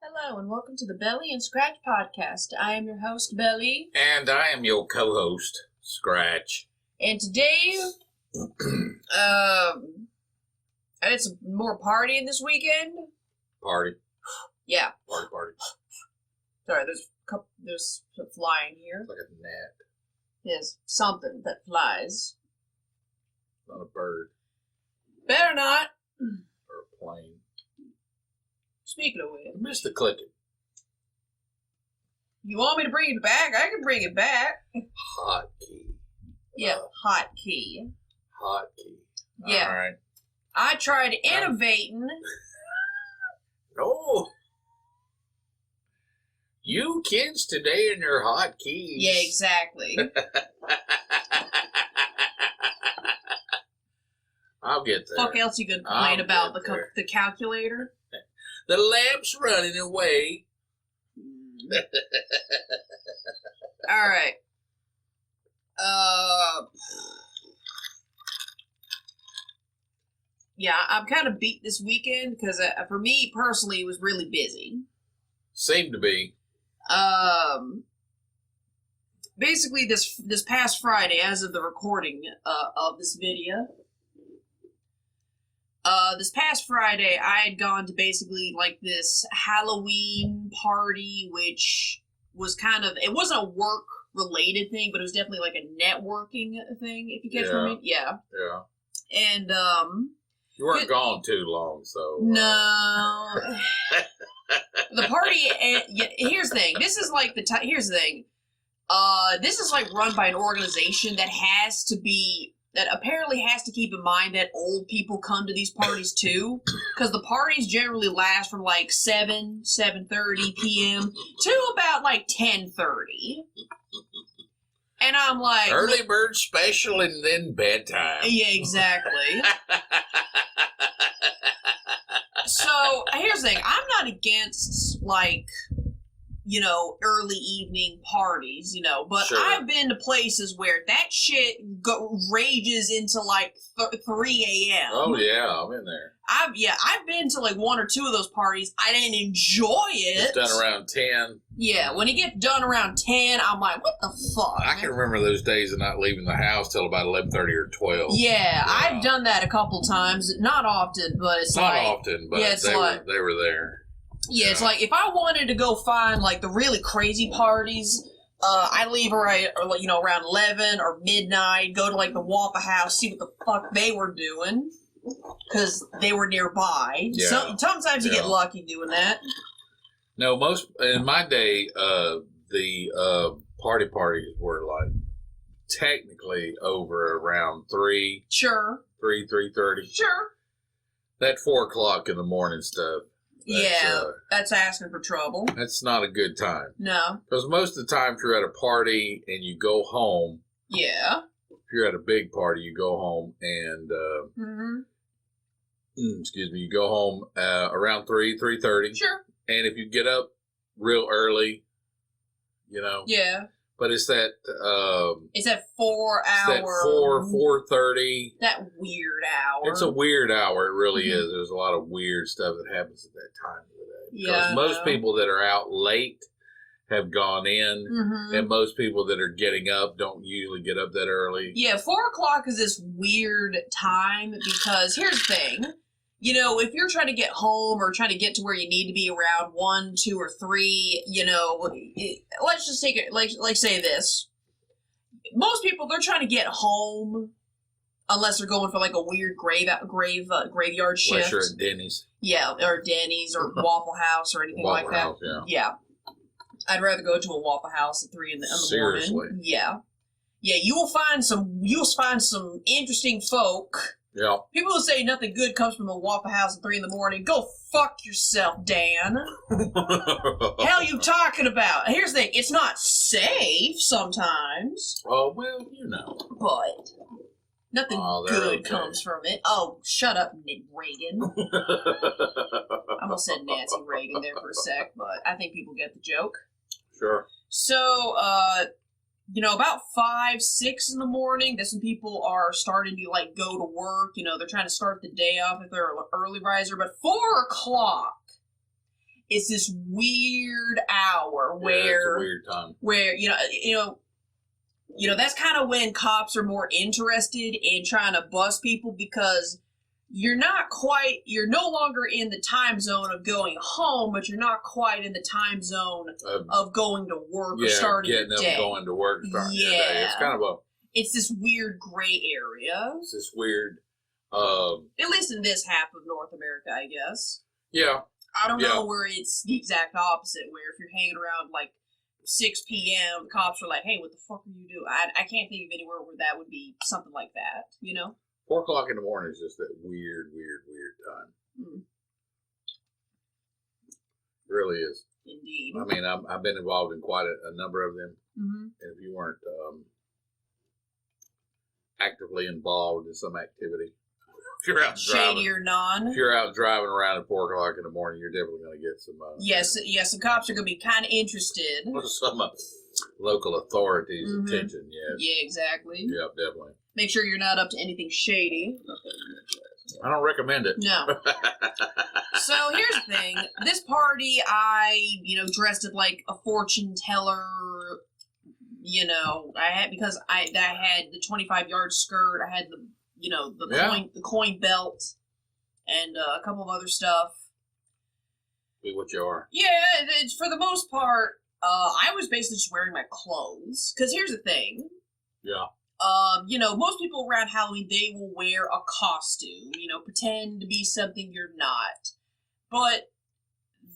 Hello and welcome to the Bel-E and Scratch podcast. I am your host, Bel-E. And I am your co-host, Scratch. And today, I had some more partying this weekend. Party. Yeah. Party. Sorry, there's some flying here. It's like a gnat. There's something that flies. Not a bird. Better not. Or a plane. Speaking of which. I missed the clicking. You want me to bring it back? I can bring it back. Hotkey. Yeah, hotkey. Hotkey. Yeah. All right. I tried innovating. No. You kids today and your hotkeys. Yeah, exactly. I'll get there. Fuck else you gonna complain I'll about get the calculator? The lamp's running away. All right. Yeah, I'm kind of beat this weekend because for me personally, it was really busy. Seemed to be. Basically, this past Friday, as of the recording of this video, this past Friday, I had gone to basically like this Halloween party, which was it wasn't a work related thing, but it was definitely like a networking thing, if you catch what I mean. Yeah. Yeah. And, you weren't gone too long, so. No. The party, here's the thing. This is like here's the thing. This is like run by an organization that apparently has to keep in mind that old people come to these parties too, because the parties generally last from like 7:30 p.m. to about like 10:30. And I'm like, early bird special and then bedtime. Yeah, exactly. So here's the thing. I'm not against like, early evening parties, but Sure. I've been to places where that shit rages into like 3 a.m. Oh yeah, I'm in there. I've been to like one or two of those parties. I didn't enjoy it. It's done around 10. Yeah, when it gets done around 10, I'm like, what the fuck? I can remember those days of not leaving the house till about 11:30 or 12. Yeah, I've done that a couple times. Not often, but it's not like... often, but yeah, it's they like, were there. Yeah, it's like if I wanted to go find like the really crazy parties, I leave around 11 or midnight, go to like the Waffle House, see what the fuck they were doing, because they were nearby. Yeah. So, sometimes you get lucky doing that. No, in my day, the parties were like technically over around 3. Sure. 3:30. Sure. That 4 o'clock in the morning stuff. That's asking for trouble. That's not a good time. No. Because most of the time, if you're at a party and you go home. Yeah. If you're at a big party, you go home and. You go home around 3:30. Sure. And if you get up real early, Yeah. But it's that. It's that 4 hour. That 4:30. That weird hour. It's a weird hour. It really is. There's a lot of weird stuff that happens at that time of the day. Because most people that are out late have gone in, and most people that are getting up don't usually get up that early. Yeah, 4 o'clock is this weird time because here's the thing. If you're trying to get home or trying to get to where you need to be around 1, 2, or 3, let's just take it, like say this. Most people, they're trying to get home unless they're going for like a weird graveyard shift. Unless you're at Denny's. Yeah, or Denny's or Waffle House or anything like that. Yeah. I'd rather go to a Waffle House at 3 in the Seriously. morning. Yeah. Yeah, you'll find some interesting folk. Yeah. People who say nothing good comes from a Waffle House at 3 in the morning. Go fuck yourself, Dan. Hell you talking about? Here's the thing. It's not safe sometimes. Oh, well, But nothing good comes from it. Oh, shut up, Reagan. I almost said Nancy Reagan there for a sec, but I think people get the joke. Sure. So, about 5, 6 in the morning, that's when people are starting to, go to work. They're trying to start the day off if they're an early riser. But 4 o'clock it's this weird hour where it's a weird time. Where that's kind of when cops are more interested in trying to bust people because you're no longer in the time zone of going home, but you're not quite in the time zone of going to work or starting your day. Getting up, going to work, starting your day. It's kind of it's this weird gray area. It's this weird. At least in this half of North America, I guess. Yeah. I don't know where it's the exact opposite, where if you're hanging around like 6 p.m., cops are like, hey, what the fuck are you doing? I can't think of anywhere where that would be something like that, 4 o'clock in the morning is just that weird time. Mm. It really is. Indeed. I mean, I've been involved in quite a number of them. Mm-hmm. And if you weren't actively involved in some activity, if you're out driving, shady or non, if you're out driving around at 4 o'clock in the morning, you're definitely going to get some. Yes, the cops are going to be kind of interested. Some local authorities' attention. Yes. Yeah, exactly. Yep, definitely. Make sure you're not up to anything shady. I don't recommend it. No. So here's the thing. This party, I, dressed it like a fortune teller. I had the 25-yard skirt. I had the coin belt, and a couple of other stuff. Be what you are. Yeah, it's for the most part. I was basically just wearing my clothes. Because here's the thing. Yeah. Most people around Halloween, they will wear a costume, pretend to be something you're not. But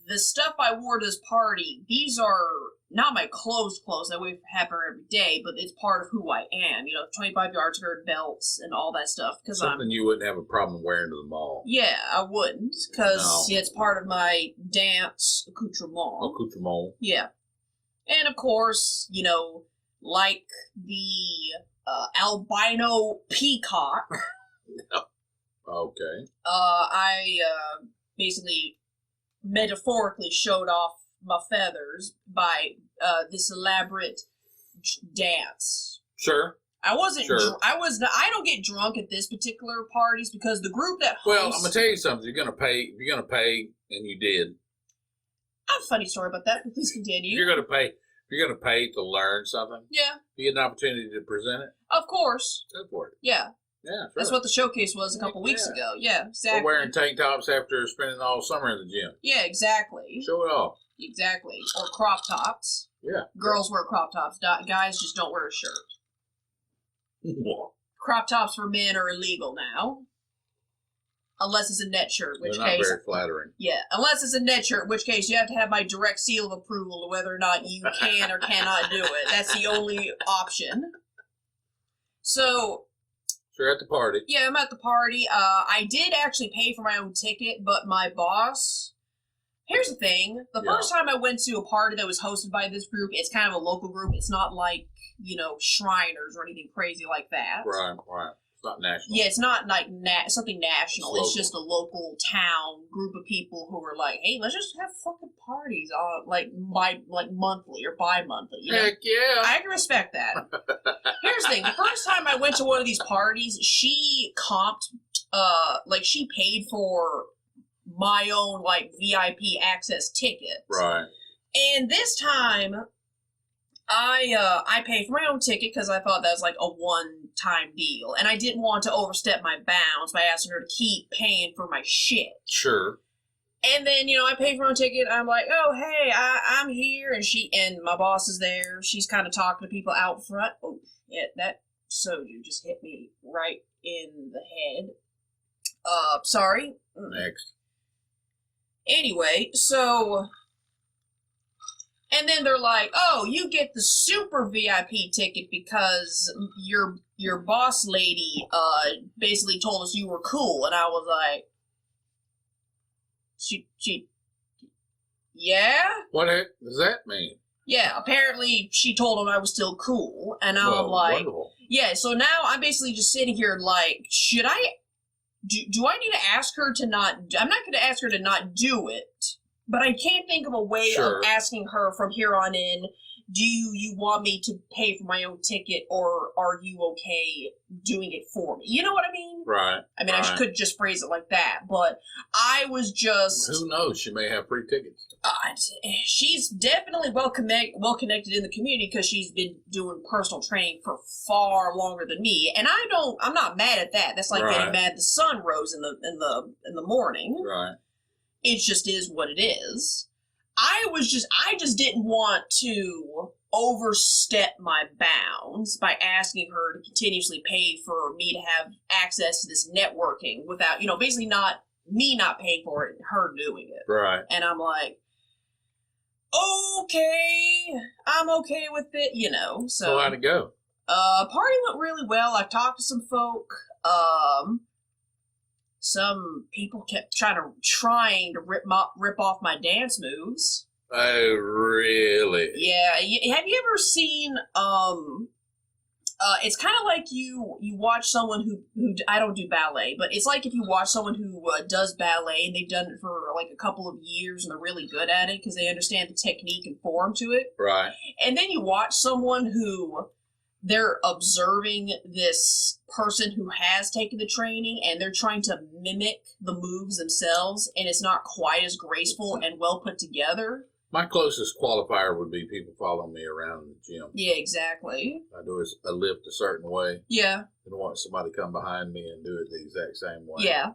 the stuff I wore to this party, these are not my clothes I wear for every day, but it's part of who I am. 25-yard skirt, belts, and all that stuff. Something you wouldn't have a problem wearing to the mall. Yeah, I wouldn't, because it's part of my dance accoutrement. Accoutrement. Yeah. And of course, like the albino peacock. Okay. I basically metaphorically showed off my feathers by this elaborate dance. Sure. I wasn't. Sure. I don't get drunk at this particular parties because the group that hosts. Well, I'm gonna tell you something. You're gonna pay, and you did. I have a funny story about that, but please continue. You're gonna pay to learn something. Yeah. You get an opportunity to present it. Of course. Go for it. Yeah. Yeah, sure. That's what the showcase was a couple weeks ago. Yeah, exactly. We're wearing tank tops after spending all summer in the gym. Yeah, exactly. Show it off. Exactly. Or crop tops. Yeah. Girls wear crop tops. Guys just don't wear a shirt. Crop tops for men are illegal now. Unless it's a net shirt, which They're not case... very flattering. Yeah, unless it's a net shirt, in which case you have to have my direct seal of approval to whether or not you can or cannot do it. That's the only option. So... So you're at the party. Yeah, I'm at the party. I did actually pay for my own ticket, but my boss... Here's the thing. The first time I went to a party that was hosted by this group, it's kind of a local group. It's not like, Shriners or anything crazy like that. Right. It's not national. Yeah, it's not like something national. It's just a local town group of people who are like, hey, let's just have fucking parties monthly or bi-monthly. Heck yeah. I can respect that. Here's the thing. The first time I went to one of these parties, she comped, she paid for my own, VIP access ticket. Right. And this time, I paid for my own ticket because I thought that was a one-time deal. And I didn't want to overstep my bounds by asking her to keep paying for my shit. Sure. And then, I paid for my own ticket. I'm like, oh, hey, I'm here. And my boss is there. She's kind of talking to people out front. Oh, yeah, that soju just hit me right in the head. Sorry. Next. Anyway, so... And then they're like, oh, you get the super VIP ticket because your boss lady basically told us you were cool. And I was like, yeah? What does that mean? Yeah, apparently she told him I was still cool. And I'm like, wonderful. Yeah, so now I'm basically just sitting here like, should I... Do I need to ask her to not... I'm not going to ask her to not do it. But I can't think of a way of asking her from here on in, do you want me to pay for my own ticket, or are you okay doing it for me? You know what I mean? Right. I mean, I could just phrase it like that, but I was just... Who knows? She may have free tickets. She's definitely well connected in the community because she's been doing personal training for far longer than me, and I'm not mad at that. That's like getting mad the sun rose in the morning. Right. It just is what it is. I just didn't want to overstep my bounds by asking her to continuously pay for me to have access to this networking without, basically not paying for it and her doing it. Right. And I'm like, okay, I'm okay with it, So how'd it go? Party went really well. I talked to some folk. Some people kept trying to rip off my dance moves. Oh, really? Yeah. Have you ever seen? It's kind of like you watch someone who I don't do ballet, but it's like if you watch someone who does ballet and they've done it for like a couple of years and they're really good at it because they understand the technique and form to it. Right. And then you watch someone who they're observing this person who has taken the training and they're trying to mimic the moves themselves, and it's not quite as graceful and well put together. My closest qualifier would be people following me around in the gym. Yeah, exactly. I do a lift a certain way. Yeah. And watch somebody come behind me and do it the exact same way. Yeah.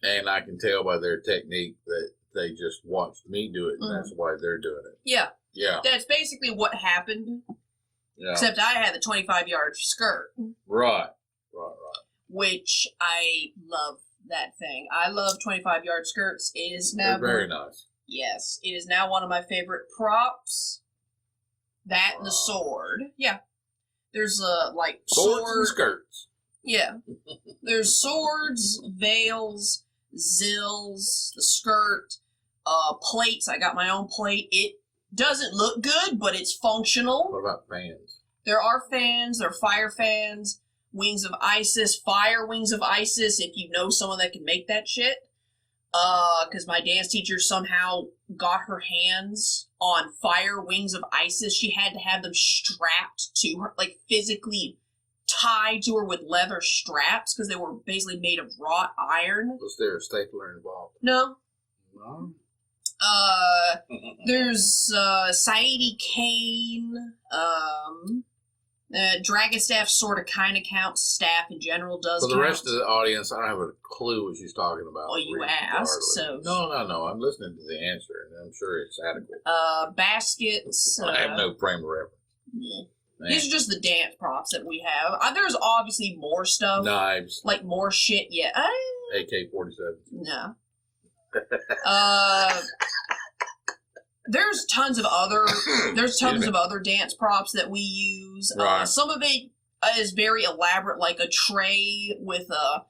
And I can tell by their technique that they just watched me do it, and that's why they're doing it. Yeah. Yeah. That's basically what happened. Yeah. Except I had the 25-yard skirt. Right. Which I love that thing. I love 25-yard skirts. It is now... They're very nice. Yes. It is now one of my favorite props. That and the sword. Yeah. There's Swords and skirts. Yeah. There's swords, veils, zills, the skirt, plates. I got my own plate. It doesn't look good, but it's functional. What about fans? There are fans. There are fire fans. Wings of Isis. Fire Wings of Isis, if you know someone that can make that shit. Because my dance teacher somehow got her hands on Fire Wings of Isis. She had to have them strapped to her, like physically tied to her with leather straps because they were basically made of wrought iron. Was there a stapler involved? No. No. There's Saidi Kane. Dragon Staff sort of kind of counts. Staff in general does. For the rest of the audience, I don't have a clue what she's talking about. Well, you asked, so no. I'm listening to the answer, and I'm sure it's adequate. Baskets. I have no frame of reference. Yeah. These are just the dance props that we have. There's obviously more stuff. Knives. Like more shit. Yeah. AK-47. No. There's tons of other dance props that we use. Right. Some of it is very elaborate, like a tray with a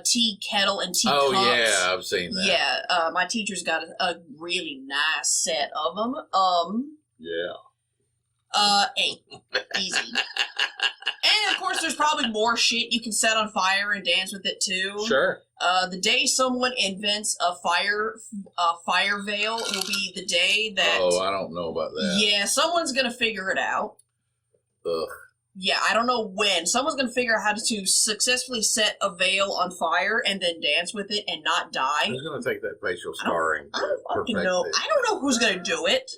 tea kettle and tea cups. Oh yeah, I've seen that. Yeah, my teacher's got a really nice set of them. Yeah. Easy. And of course, there's probably more shit you can set on fire and dance with it too. Sure. The day someone invents a fire veil will be the day that. Oh, I don't know about that. Yeah, someone's gonna figure it out. Ugh. Yeah, I don't know when. Someone's gonna figure out how to successfully set a veil on fire and then dance with it and not die. Who's gonna take that facial scarring? I don't know who's gonna do it.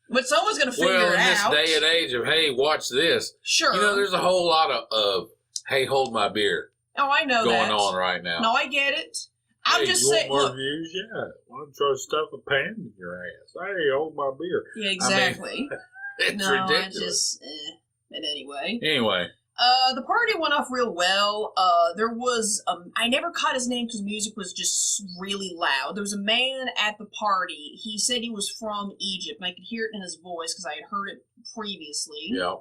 But someone's going to figure it out. Well, in this day and age of, hey, watch this. Sure. There's a whole lot of hey, hold my beer. Oh, I know going on right now. No, I get it. I'm just saying. Want more views? Yeah. Why don't you try to stuff a pan in your ass? Hey, hold my beer. Yeah, exactly. It's ridiculous. But anyway. Anyway. The party went off real well. There was, I never caught his name because music was just really loud. There was a man at the party. He said he was from Egypt, and I could hear it in his voice because I had heard it previously. Yeah.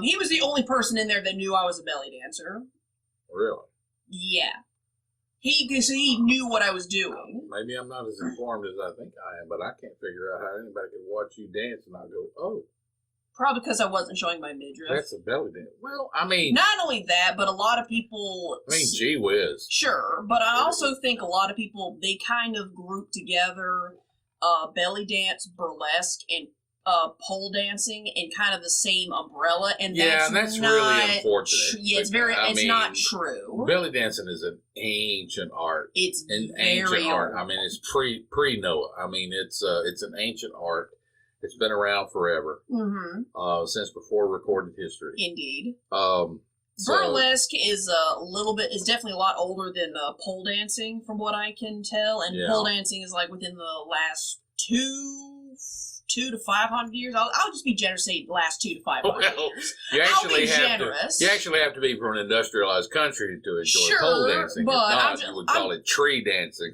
He was the only person in there that knew I was a belly dancer. Really? Yeah. He knew what I was doing. Maybe I'm not as informed as I think I am, but I can't figure out how anybody could watch you dance and not go, oh. Probably because I wasn't showing my midriff. That's a belly dance. Well, I mean... Not only that, but a lot of people... gee whiz. Sure, but I also think a lot of people, they kind of group together belly dance, burlesque, and pole dancing in kind of the same umbrella, and that's really unfortunate. It's not true. Belly dancing is an ancient art. It's an very ancient art. old. I mean, it's pre Noah. I mean, it's an ancient art. It's been around forever, since before recorded history. Indeed. So, burlesque is definitely a lot older than pole dancing, from what I can tell, and pole dancing is like within the last 2 to 500 years. I'll just be generous, say last 2 to 500 years. You actually have to be from an industrialized country to enjoy pole dancing. But you would call it tree dancing.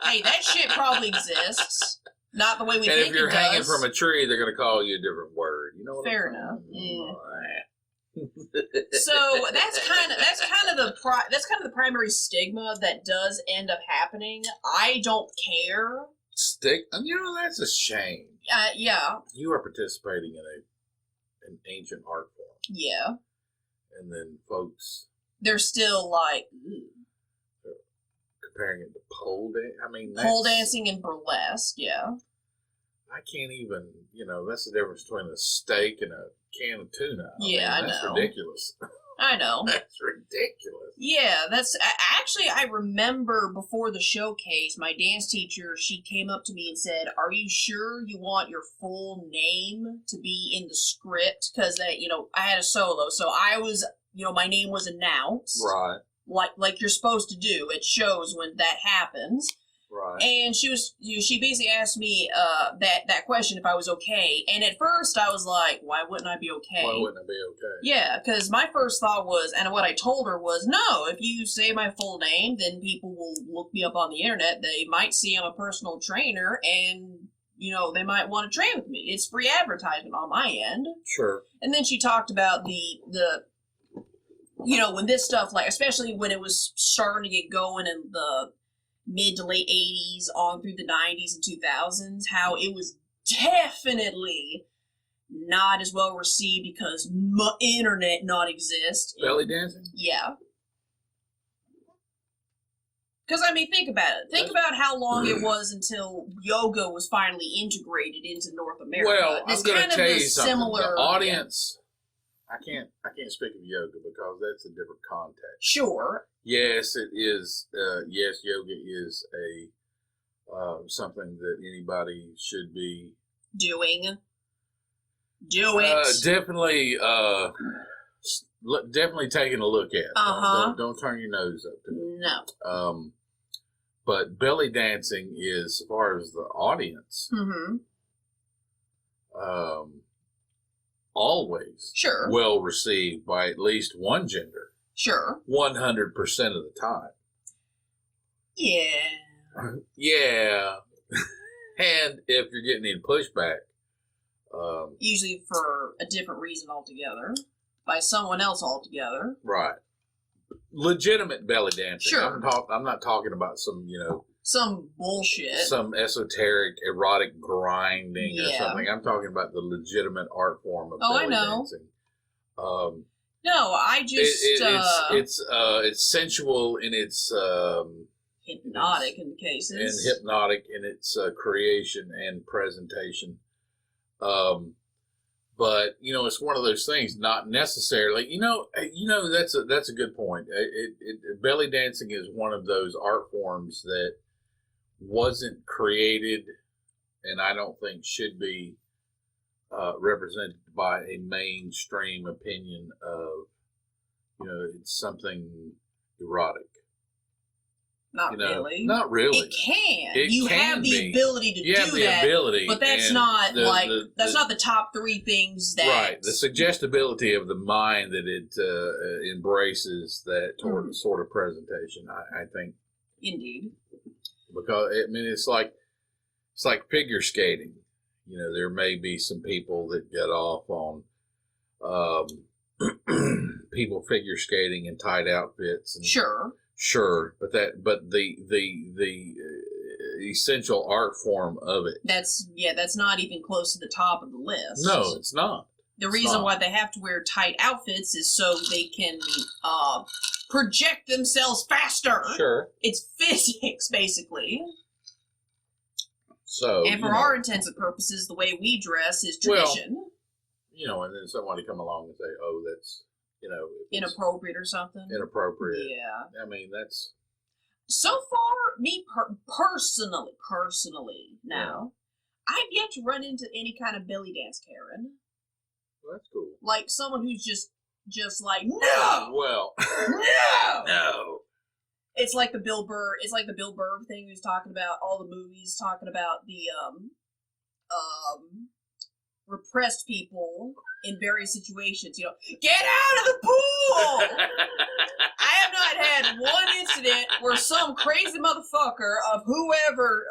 Hey, that shit probably exists. Not the way we think it does. And if you're hanging from a tree, they're going to call you a different word. You know what Fair I'm enough. Yeah. So that's kind of the primary stigma that does end up happening. I don't care. That's a shame. Yeah. You are participating in an ancient art form. Yeah. And then folks, they're still like comparing it to pole dancing. I mean, pole dancing and burlesque. Yeah. I can't even. That's the difference between a steak and a can of tuna. I know. That's ridiculous. I know. That's ridiculous. Yeah, actually, I remember before the showcase, my dance teacher, she came up to me and said, "Are you sure you want your full name to be in the script?" Because, I had a solo, so I was, my name was announced. Right. Like you're supposed to do. It shows when that happens. Right. And she basically asked me that question if I was okay. And at first I was like, why wouldn't I be okay? Why wouldn't I be okay? Yeah, because my first thought was, and what I told her was, no, if you say my full name, then people will look me up on the internet. They might see I'm a personal trainer, and they might want to train with me. It's free advertisement on my end. Sure. And then she talked about the when this stuff, like, especially when it was starting to get going in the mid to late 80s on through the 90s and 2000s, how it was definitely not as well received because internet not exist. Belly dancing? Yeah. Because, think about it. Think about how long it was until yoga was finally integrated into North America. Well, it's I'm going to tell you something. Similar, the audience... I can't speak of yoga because that's a different context. Sure. Yes, it is. Yes, yoga is something that anybody should be doing. Do it. Definitely taking a look at. Don't turn your nose up to it. No. But belly dancing is, as far as the audience. Always well received by at least one gender. Sure. 100% of the time. Yeah. Yeah. And if you're getting any pushback. Usually for a different reason altogether. By someone else altogether. Right. Legitimate belly dancing. Sure. I'm not talking about some, some bullshit. Some esoteric, erotic grinding or something. I'm talking about the legitimate art form of belly dancing. No, I just... it's sensual in its... hypnotic in cases. And hypnotic in its creation and presentation. But, it's one of those things, not necessarily... that's a good point. Belly dancing is one of those art forms that wasn't created, and I don't think should be represented by a mainstream opinion of, it's something erotic. Not really. Not really. It can. You have the ability to do that. You have the ability. But that's not that's not the top 3 things that... Right. The suggestibility of the mind that it embraces that sort of presentation, I think. Indeed. Because, it's like figure skating. There may be some people that get off on people figure skating in tight outfits. And, Sure, but the essential art form of it. That's not even close to the top of the list. No, it's not. The reason why they have to wear tight outfits is so they can project themselves faster. Sure. It's physics, basically. So, and for our intents and purposes, the way we dress is tradition. Well, and then somebody come along and say, "Oh, that's inappropriate or something." Inappropriate. Yeah. I mean, that's so far me personally. Now, I've yet to run into any kind of belly dance Karen. Well, that's cool. Like someone who's just like no. Well, no. It's like the Bill Burr. It's like the Bill Burr thing. He was talking about all the movies, talking about the repressed people in various situations. Get out of the pool. I have not had one incident where some crazy motherfucker of whoever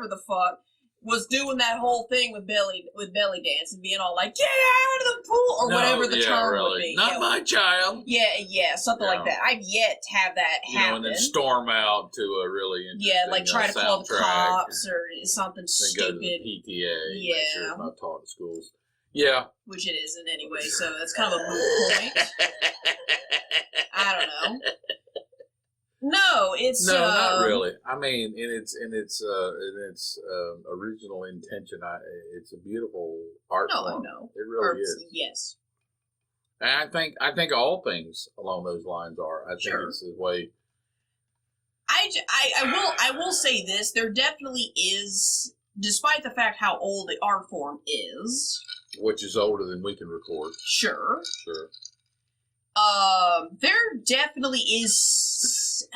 the fuck was doing that whole thing with belly dance and being all like, "Get out of the pool," or whatever the term would be. Not my child. Yeah, something like that. I've yet to have that happen. And then storm out to a really interesting like try to call the cops or something stupid. Go to the PTA. Yeah, make sure it's not taught in schools. Yeah, which it isn't anyway. So that's kind of a moot point. I don't know. No, it's not really. I mean, in its original intention, it's a beautiful art form. No, it really is. Yes, and I think all things along those lines are. I think it's the way. I will say this: there definitely is, despite the fact how old the art form is, which is older than we can record. Sure. There definitely is.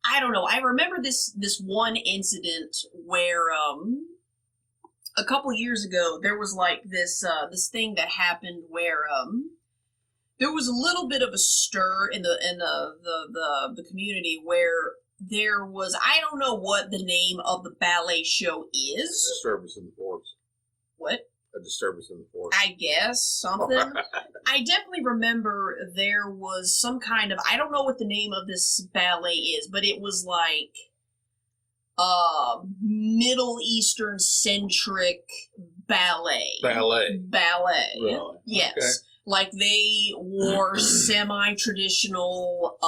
I don't know. I remember this one incident where a couple years ago there was like this thing that happened where there was a little bit of a stir in the community where there was, I don't know what the name of the ballet show is. Disturbance in the Forest. What? A disturbance in the forest. I guess, something. I definitely remember there was some kind of, I don't know what the name of this ballet is, but it was like Middle Eastern centric ballet. Ballet. Really? Yes. Okay. Like they wore semi-traditional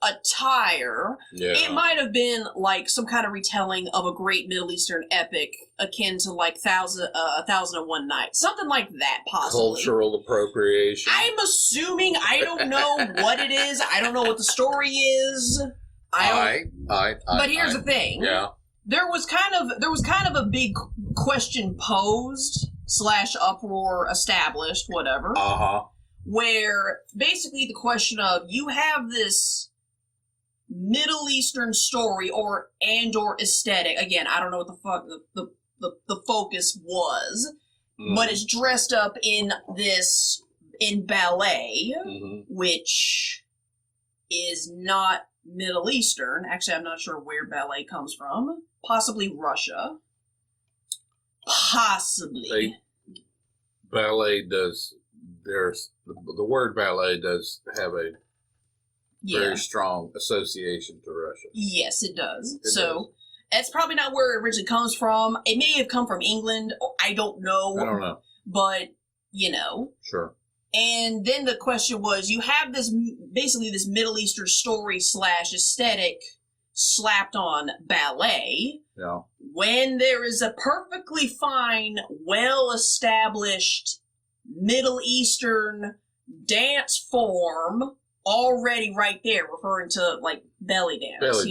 attire. Yeah. It might have been like some kind of retelling of a great Middle Eastern epic akin to like 1001 Nights. Something like that, possibly. Cultural appropriation. I'm assuming. I don't know what it is. I don't know what the story is. But here's the thing. Yeah. There was kind of a big question posed / uproar established, whatever. Where basically the question of, you have this Middle Eastern story or aesthetic. Again, I don't know what the fuck the focus was, but it's dressed up in ballet, which is not Middle Eastern. Actually, I'm not sure where ballet comes from. Possibly Russia. Possibly. Ballet does. There's the word ballet does have a very strong association to Russia. Yes, it does. That's probably not where it originally comes from. It may have come from England. I don't know. But, Sure. And then the question was, you have this Middle Eastern story / aesthetic slapped on ballet. Yeah. When there is a perfectly fine, well-established Middle Eastern dance form already right there, referring to like belly dance,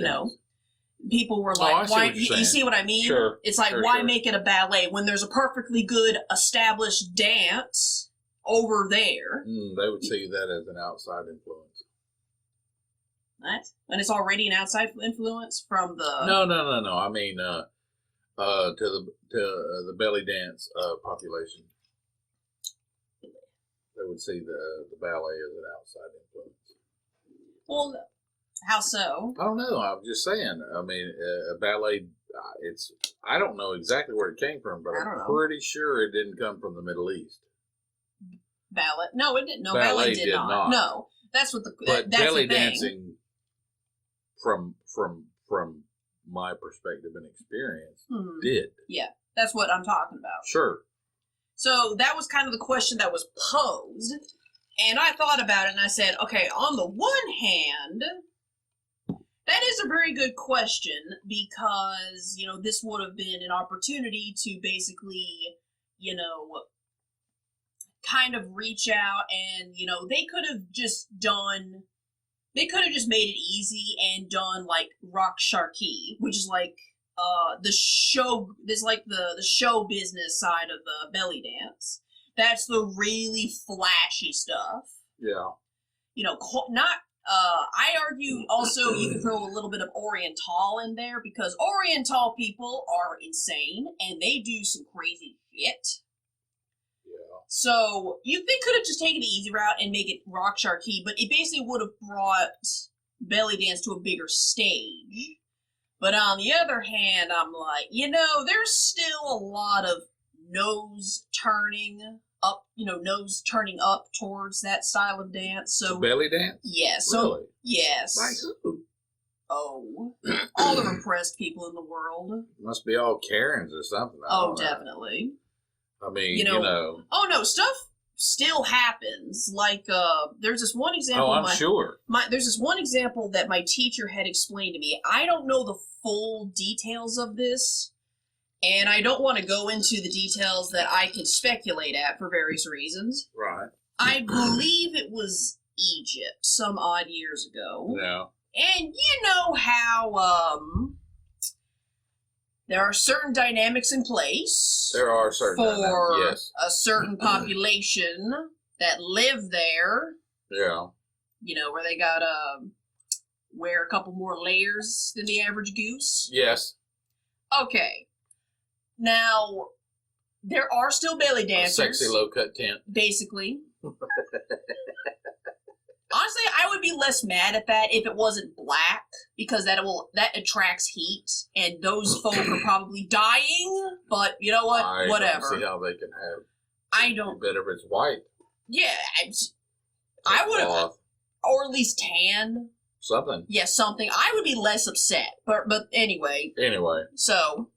People were like, why, you see what I mean? Sure. It's like, why make it a ballet when there's a perfectly good established dance over there? They would see that as an outside influence. What? And it's already an outside influence from the... No. I mean, to the belly dance population. They would see the ballet as an outside influence. Well, how so? I don't know. I'm just saying. I mean, ballet, I don't know exactly where it came from, but I'm pretty sure it didn't come from the Middle East. Ballet? No, it didn't. No, ballet did not. No. That's what But that's belly the thing. dancing, from my perspective and experience, did. Yeah, that's what I'm talking about. Sure. So that was kind of the question that was posed. And I thought about it and I said, okay, on the one hand, That is a very good question because, this would have been an opportunity to basically, kind of reach out and, they could have just made it easy and done like Rock Sharky, which is like the show, this like the show business side of the belly dance. That's the really flashy stuff. Yeah. Not. I argue also you can throw a little bit of Oriental in there because Oriental people are insane and they do some crazy shit. Yeah. So they could have just taken the easy route and make it Rock Sharky, but it basically would have brought belly dance to a bigger stage. But on the other hand, I'm like, there's still a lot of nose turning up towards that style of dance. So the belly dance? Yeah. So really? yes. Like who? Oh, all the repressed people in the world. Must be all Karens or something. Definitely. I mean, Oh no, stuff still happens. Like, there's this one example. Oh, I'm sure. There's this one example that my teacher had explained to me. I don't know the full details of this. And I don't want to go into the details that I can speculate at for various reasons. Right. I believe it was Egypt some odd years ago. Yeah. And you know how there are certain dynamics in place. There are certain for yes. a certain population that live there. Yeah. Where they gotta wear a couple more layers than the average goose. Yes. Okay. Now, there are still belly dancers. A sexy low-cut tent. Basically. Honestly, I would be less mad at that if it wasn't black, because that attracts heat, and those folk are probably dying, but you know what? Whatever. I don't see how they can have... I don't... Better if it's white. Yeah, I would have... Or at least tan. Something. Yeah, something. I would be less upset, but anyway. Anyway. So...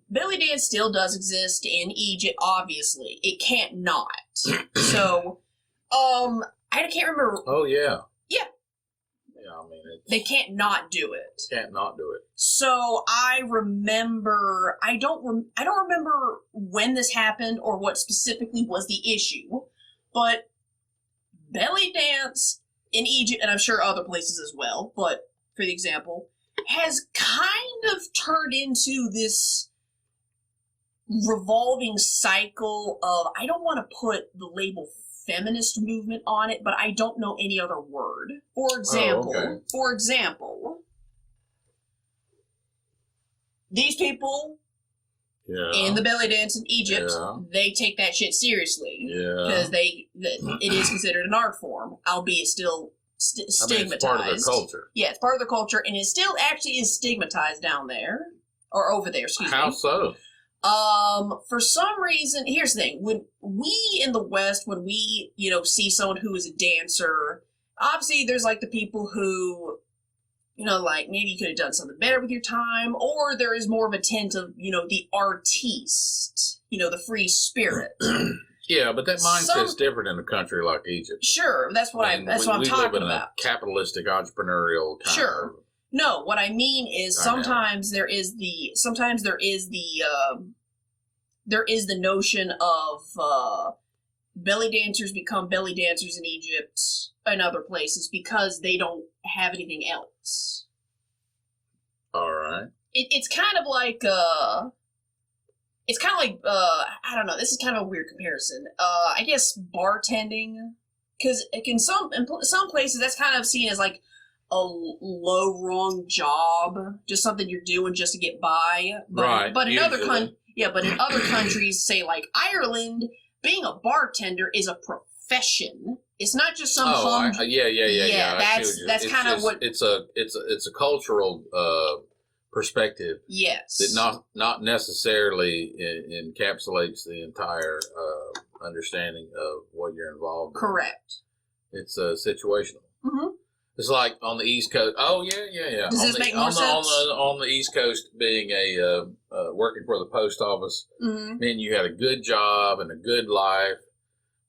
belly dance still does exist in Egypt, obviously. It can't not. So, I can't remember. Oh, yeah. Yeah. Yeah, I mean, they can't not do it. Can't not do it. So, I remember, I don't remember when this happened or what specifically was the issue, but belly dance in Egypt, and I'm sure other places as well, but for the example, has kind of turned into this revolving cycle of, I don't want to put the label feminist movement on it, but I don't know any other word. For example, these people in the belly dance in Egypt, they take that shit seriously. Yeah. Because it is considered an art form, albeit still stigmatized. It's part of their culture. Yeah, it's part of their culture, and it still actually is stigmatized down there, or over there, excuse me. How so? For some reason, here's the thing. When we in the West, when we, see someone who is a dancer, obviously there's like the people who, like maybe you could have done something better with your time, or there is more of a tint of, the artiste, the free spirit. Yeah, but that mindset's different in a country like Egypt. Sure, that's what I'm talking about. We live in a capitalistic, entrepreneurial kind of... No, what I mean is sometimes there is the notion of belly dancers become belly dancers in Egypt and other places because they don't have anything else. All right. It's kind of like I don't know. This is kind of a weird comparison. I guess bartending, because in some places that's kind of seen as like a low rung job, just something you're doing just to get by. But in other countries, say like Ireland, being a bartender is a profession. It's not just some. Yeah. That's kind of what it's a cultural perspective. Yes. That not necessarily encapsulates the entire understanding of what you're involved in. Correct. It's situational. Mm-hmm. It's like on the East Coast. Oh, yeah. Does this make more sense? On the East Coast, being working for the post office, meant you had a good job and a good life.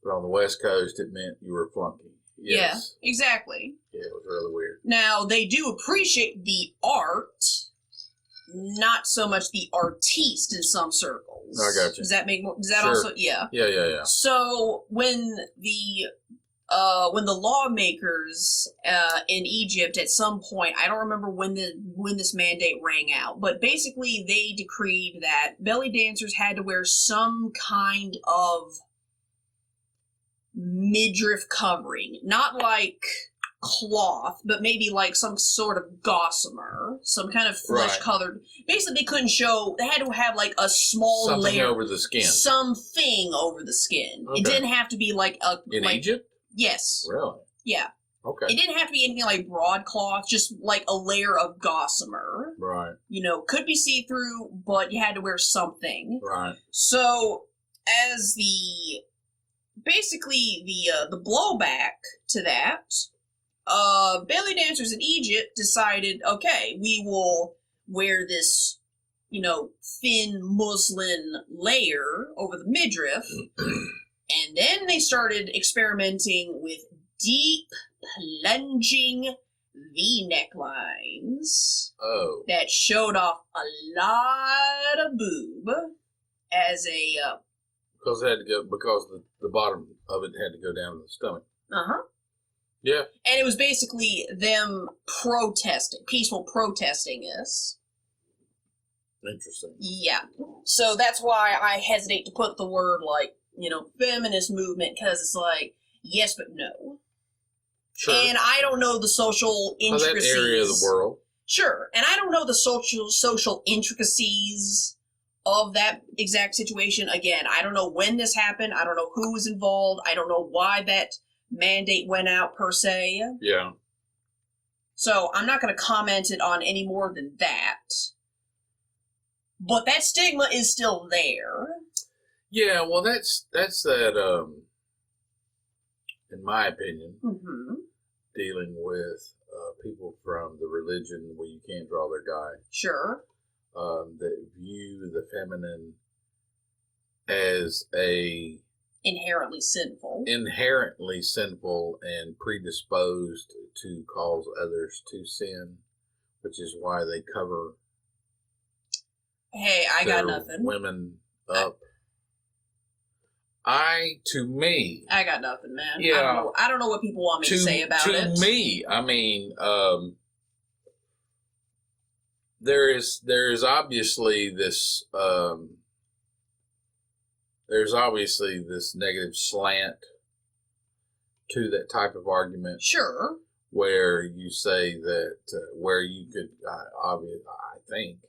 But on the West Coast, it meant you were a flunky. Yes. Yeah, exactly. Yeah, it was really weird. Now, they do appreciate the art, not so much the artiste in some circles. I got you. Does that make more? Does that Sure. also? Yeah. Yeah. So when the lawmakers in Egypt at some point, I don't remember when this mandate rang out, but basically they decreed that belly dancers had to wear some kind of midriff covering, not like cloth, but maybe like some sort of gossamer, some kind of flesh colored. Basically, they couldn't show. They had to have like a small something layer over the skin. Something over the skin. Okay. It didn't have to be like a in Egypt. Yes. Really? Yeah. Okay. It didn't have to be anything like broadcloth, just like a layer of gossamer. Right. Could be see through, but you had to wear something. Right. So, as basically the blowback to that, belly dancers in Egypt decided, okay, we will wear this, thin muslin layer over the midriff, and then they started experimenting with deep, plunging V necklines. Oh. That showed off a lot of boob as a... because it had to go, because the bottom of it had to go down to the stomach. Uh-huh. Yeah. And it was basically them peaceful protesting this. Interesting. Yeah. So that's why I hesitate to put the word, feminist movement, because it's like, yes, but no. Sure. And I don't know the social intricacies. That area of the world. Sure. And I don't know the social intricacies of that exact situation. Again, I don't know when this happened. I don't know who was involved. I don't know why that mandate went out per se. Yeah. So I'm not going to comment it on any more than that. But that stigma is still there. Yeah, well, that's that, in my opinion, dealing with people from the religion where you can't draw their guy. Sure. That view the feminine as inherently sinful and predisposed to cause others to sin, which is why they cover. Hey, I got nothing. Women up. I got nothing, man. Yeah. I don't know what people want me to say about it. To me, I mean, there is obviously this negative slant to that type of argument. Sure. Where you say that where you could obviously, I think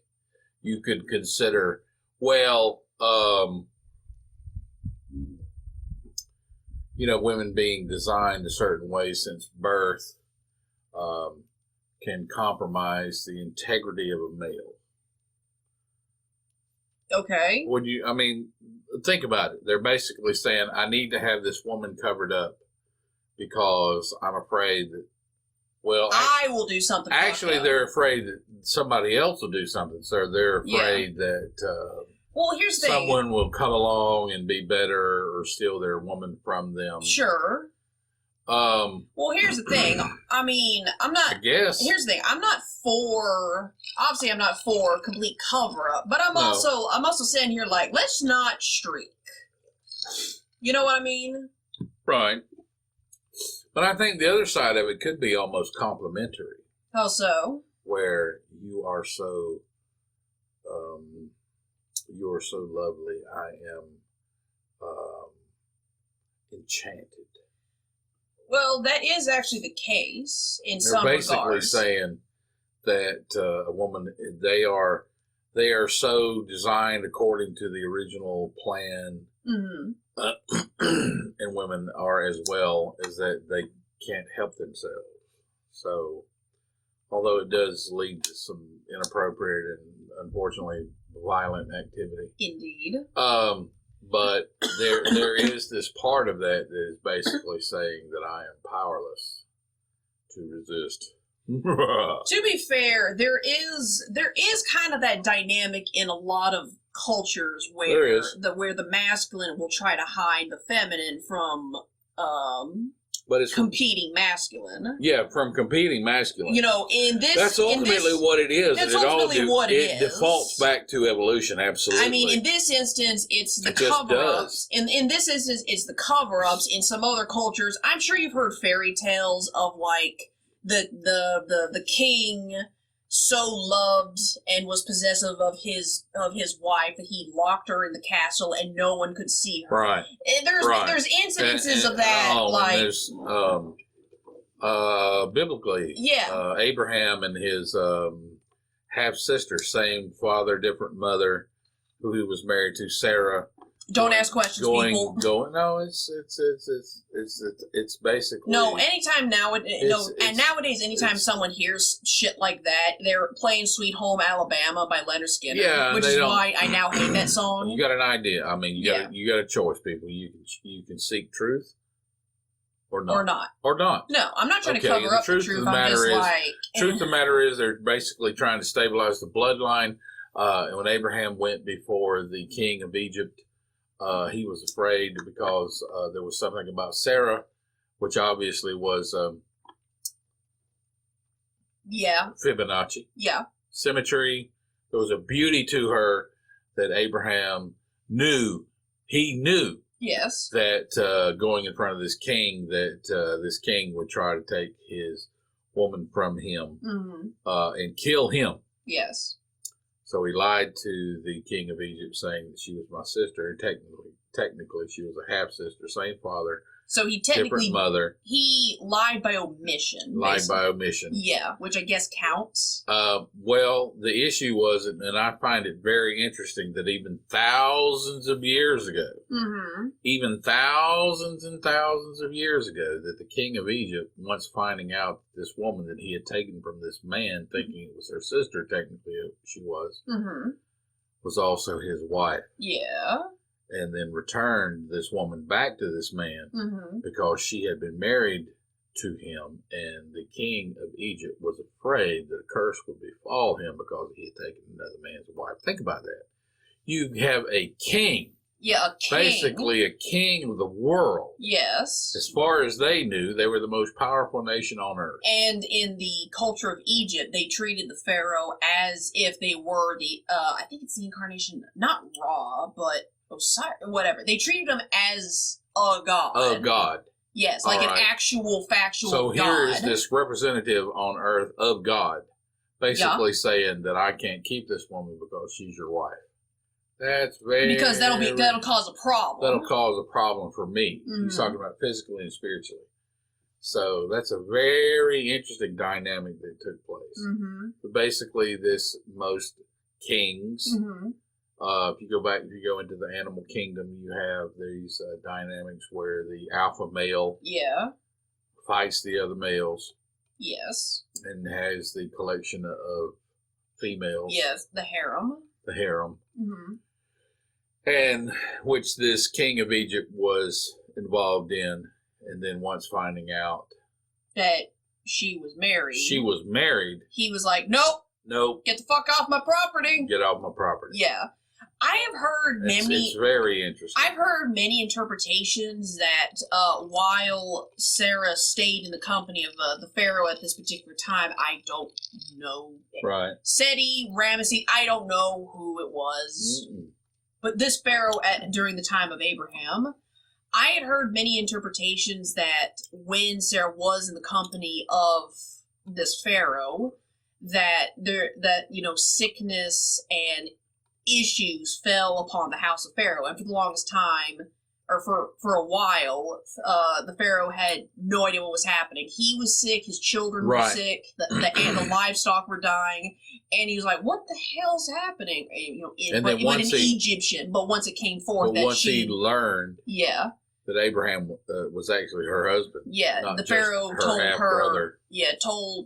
you could consider, well, women being designed a certain way since birth can compromise the integrity of a male. Okay. Think about it. They're basically saying, I need to have this woman covered up because I'm afraid that, I will do something. Actually, they're afraid that somebody else will do something. So they're afraid that here's the thing. Someone will come along and be better or steal their woman from them. Sure. Here's the thing. I mean, I'm not. I guess. Here's the thing. I'm not for complete cover up, but I'm also sitting here like, let's not streak. You know what I mean? Right. But I think the other side of it could be almost complimentary. How so? Where you are so lovely. I am enchanted. Well, that is actually the case in some regards. They're basically saying that a woman, they are so designed according to the original plan, and women are as well, as that they can't help themselves. So, although it does lead to some inappropriate and unfortunately violent activity. Indeed. But there is this part of that is basically saying that I am powerless to resist. To be fair, there is kind of that dynamic in a lot of cultures where the masculine will try to hide the feminine from but it's competing masculine. Yeah, from competing masculine. You know, in this, that's ultimately what it is. That's ultimately what it is. It defaults back to evolution. Absolutely. I mean, in this instance, it's the cover-ups. In this instance, it's the cover-ups. In some other cultures, I'm sure you've heard fairy tales of like the king so loved and was possessive of his wife that he locked her in the castle and no one could see her. Right. And there's incidences of that, like there's biblically, Abraham and his half sister, same father, different mother, who he was married to, Sarah. Don't ask questions, people. No, it's basically Anytime nowadays, anytime someone hears shit like that, they're playing "Sweet Home Alabama" by Leonard Skinner, which is why I now hate that song. You got an idea. I mean, you got a choice, people. You can seek truth, or not. No, I'm not trying to cover up the truth. I'm just like, truth of the matter is, they're basically trying to stabilize the bloodline. And when Abraham went before the king of Egypt, he was afraid because there was something about Sarah, which obviously was Fibonacci. Yeah. Symmetry. There was a beauty to her that Abraham knew. He knew. Yes. That going in front of this king, that this king would try to take his woman from him and kill him. Yes. So he lied to the king of Egypt, saying that she was my sister. And technically, she was a half sister, same father. So he technically different mother. He lied by omission. By omission. Yeah, which I guess counts. Well, the issue was, and I find it very interesting that even thousands of years ago, even thousands and thousands of years ago, that the king of Egypt, once finding out this woman that he had taken from this man, thinking it was her sister, technically she was also his wife. Yeah. And then returned this woman back to this man because she had been married to him, and the king of Egypt was afraid that a curse would befall him because he had taken another man's wife. Think about that. You have a king. Yeah, a king. Basically a king of the world. Yes. As far as they knew, they were the most powerful nation on earth. And in the culture of Egypt, they treated the pharaoh as if they were the, I think it's the incarnation, not Ra, but Osiris, whatever. They treated him as a god. A god. Yes, like an actual factual god. So here is this representative on earth of God, basically saying that I can't keep this woman because she's your wife. That's because that'll cause a problem. That'll cause a problem for me. He's talking about physically and spiritually. So that's a very interesting dynamic that took place. But basically, most kings. If you go into the animal kingdom, you have these dynamics where the alpha male fights the other males. Yes. And has the collection of females. Yes, the harem. The harem. And which this king of Egypt was involved in. And then once finding out that she was married. He was like, nope. Get the fuck off my property. Get off my property. Yeah. I have heard it's very interesting. I've heard many interpretations that while Sarah stayed in the company of the pharaoh at this particular time, I don't know. Right. Seti, Ramesses, I don't know who it was. But this pharaoh during the time of Abraham, I had heard many interpretations that when Sarah was in the company of this pharaoh, that sickness and issues fell upon the house of Pharaoh, and for the longest time, or for a while, the Pharaoh had no idea what was happening. He was sick, his children were sick, the livestock were dying, and he was like, "What the hell's happening?" Egyptian, but once it came forth that he learned, that Abraham was actually her husband. Yeah, the Pharaoh told her. Yeah,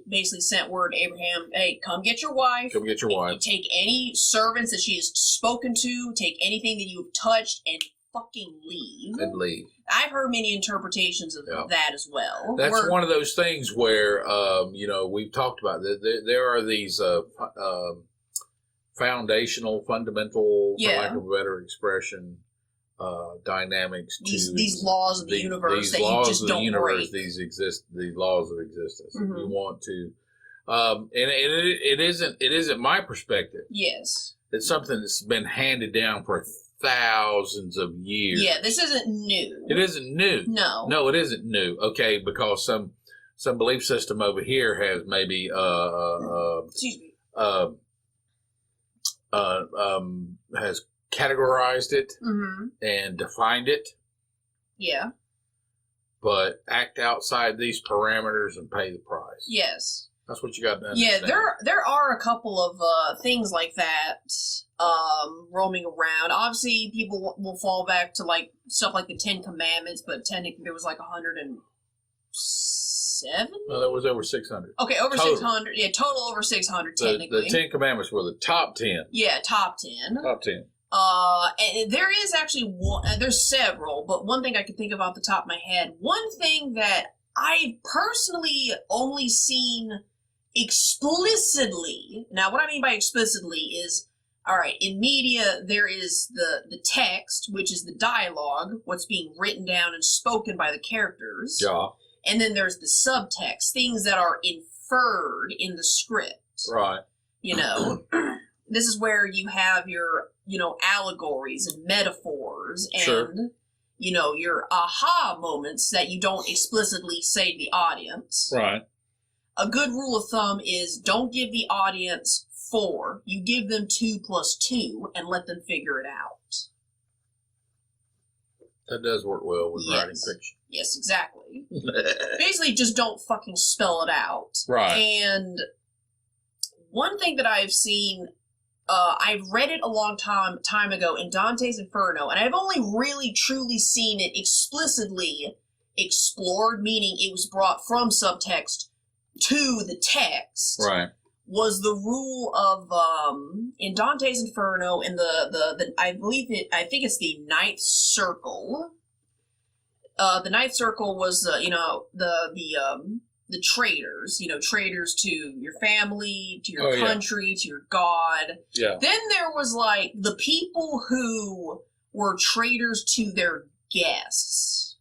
basically sent word to Abraham, hey, come get your wife. Come get your wife. Take any servants that she has spoken to, take anything that you've touched, and fucking leave. And leave. I've heard many interpretations of that as well. That's one of those things where, we've talked about that. There are these fundamental, for lack of a better expression, dynamics to these laws of the universe that you just don't break. These laws of existence. Mm-hmm. You want to, and it isn't my perspective. Yes, it's something that's been handed down for thousands of years. Yeah, this isn't new. It isn't new. No, it isn't new. Okay, because some belief system over here has maybe excuse me. Has categorized it mm-hmm. and defined it. Yeah. But act outside these parameters and pay the price. Yes. That's what you got to understand. Yeah, there are a couple of things like that roaming around. Obviously, people will fall back to like stuff like the 10 Commandments, but technically there was like 107? No, there was over 600. Okay, over total. 600. Yeah, total over 600 technically. The 10 Commandments were the top 10. Yeah, top 10. Top 10. And there is actually one, there's several, but one thing I can think of off the top of my head, one thing that I've personally only seen explicitly, now what I mean by explicitly is, all right, in media there is the text, which is the dialogue, what's being written down and spoken by the characters. Yeah. And then there's the subtext, things that are inferred in the script. Right. You know, this is where you have your, allegories and metaphors and, sure. Your aha moments that you don't explicitly say to the audience. Right. A good rule of thumb is don't give the audience 4. You give them 2 + 2 and let them figure it out. That does work well with writing fiction. Yes, exactly. Basically, just don't fucking spell it out. Right. And one thing that I've seen, I've read it a long time ago in Dante's Inferno, and I've only really truly seen it explicitly explored, meaning it was brought from subtext to the text. Right. Was the rule of in Dante's Inferno in the I think it's the ninth circle. The ninth circle was the traitors, traitors to your family, to your country, to your God. Yeah. Then there was like the people who were traitors to their guests.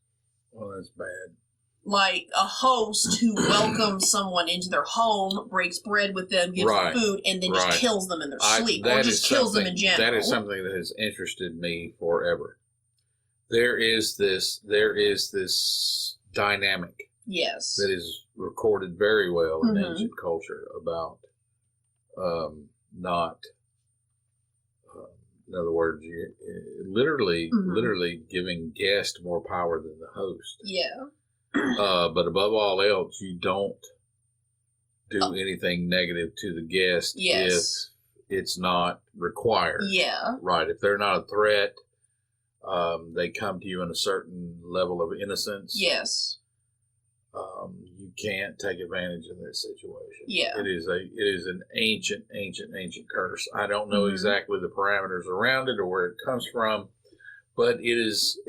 Well, that's bad. Like a host who welcomes someone into their home, breaks bread with them, gives them food, and then just kills them in their sleep, or just kills them in general. That is something that has interested me forever. There is this dynamic. Yes. That is recorded very well in ancient culture about not. In other words, literally giving guests more power than the host. Yeah. But above all else, you don't do anything negative to the guest if it's not required. Yeah. Right. If they're not a threat, they come to you in a certain level of innocence. Yes. You can't take advantage of this situation. Yeah. It is an ancient curse. I don't know exactly the parameters around it or where it comes from, but it is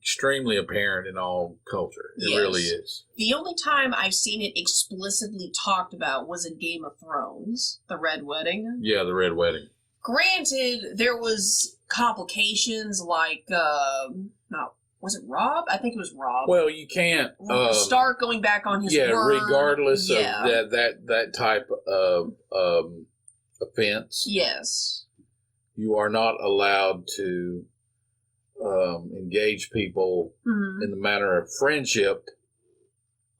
extremely apparent in all culture. It really is. The only time I've seen it explicitly talked about was in Game of Thrones, the Red Wedding. Yeah, the Red Wedding. Granted, there was complications like, was it Robb? I think it was Robb. Well, you can't Stark going back on his word. Regardless of that type of offense. Yes. You are not allowed to engage people in the manner of friendship,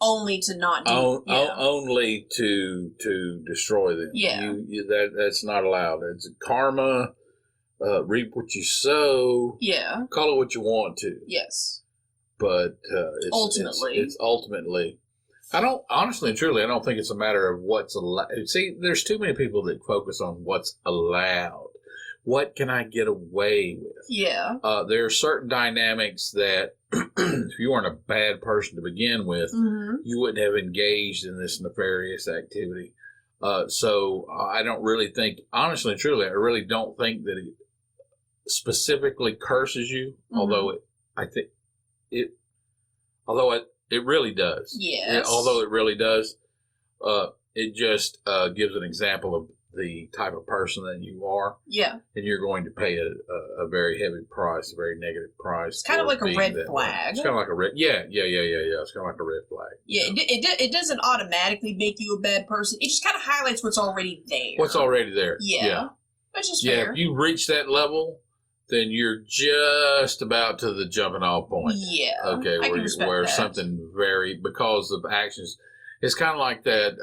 only to not do only to destroy them. Yeah, that's not allowed. It's karma. Reap what you sow. Yeah, call it what you want to. Yes, but it's ultimately. I don't honestly and truly. I don't think it's a matter of what's allowed. See, there's too many people that focus on what's allowed. What can I get away with? Yeah. There are certain dynamics that if you weren't a bad person to begin with, you wouldn't have engaged in this nefarious activity. So I don't really think, honestly and truly, I really don't think that it specifically curses you, although it really does. Yes. Although it really does, it just gives an example of the type of person that you are. Yeah. And you're going to pay a very heavy price, a very negative price. It's kind of like a red flag. It's kind of like a red. Yeah. It's kind of like a red flag. Yeah. It doesn't automatically make you a bad person. It just kind of highlights what's already there. What's already there. Yeah. Which is fair. If you reach that level, then you're just about to the jumping off point. Yeah. Okay. Where that. something because of actions. It's kind of like that.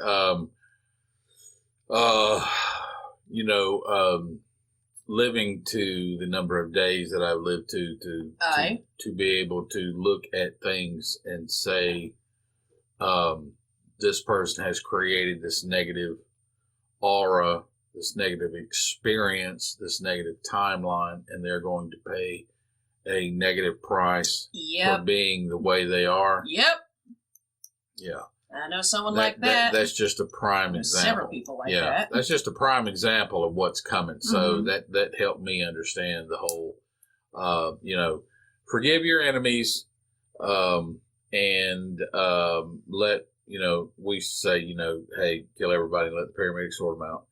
Living to the number of days that I've lived to be able to look at things and say, this person has created this negative aura, this negative experience, this negative timeline, and they're going to pay a negative price for being the way they are. Yep. Yeah. I know someone like that. That's just a prime example. Several people like that. That's just a prime example of what's coming. So that helped me understand the whole, forgive your enemies, and let, we say, hey, kill everybody and let the paramedics sort them out.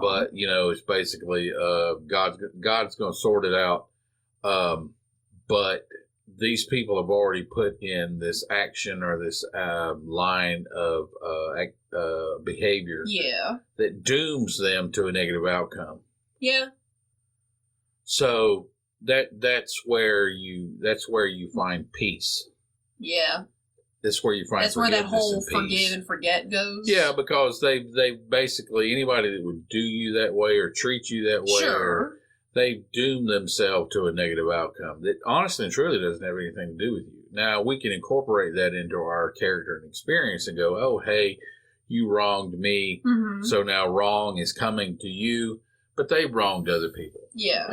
But, it's basically, God's going to sort it out. But these people have already put in this action or this line of behavior that dooms them to a negative outcome. Yeah. So that's where you find peace. Yeah. That's where you find. That's where that whole forgive and forget goes. Yeah, because they basically, anybody that would do you that way or treat you that way, sure, they've doomed themselves to a negative outcome that honestly and truly doesn't have anything to do with you. Now, we can incorporate that into our character and experience and go, oh, hey, you wronged me, so now wrong is coming to you, but they've wronged other people. Yeah.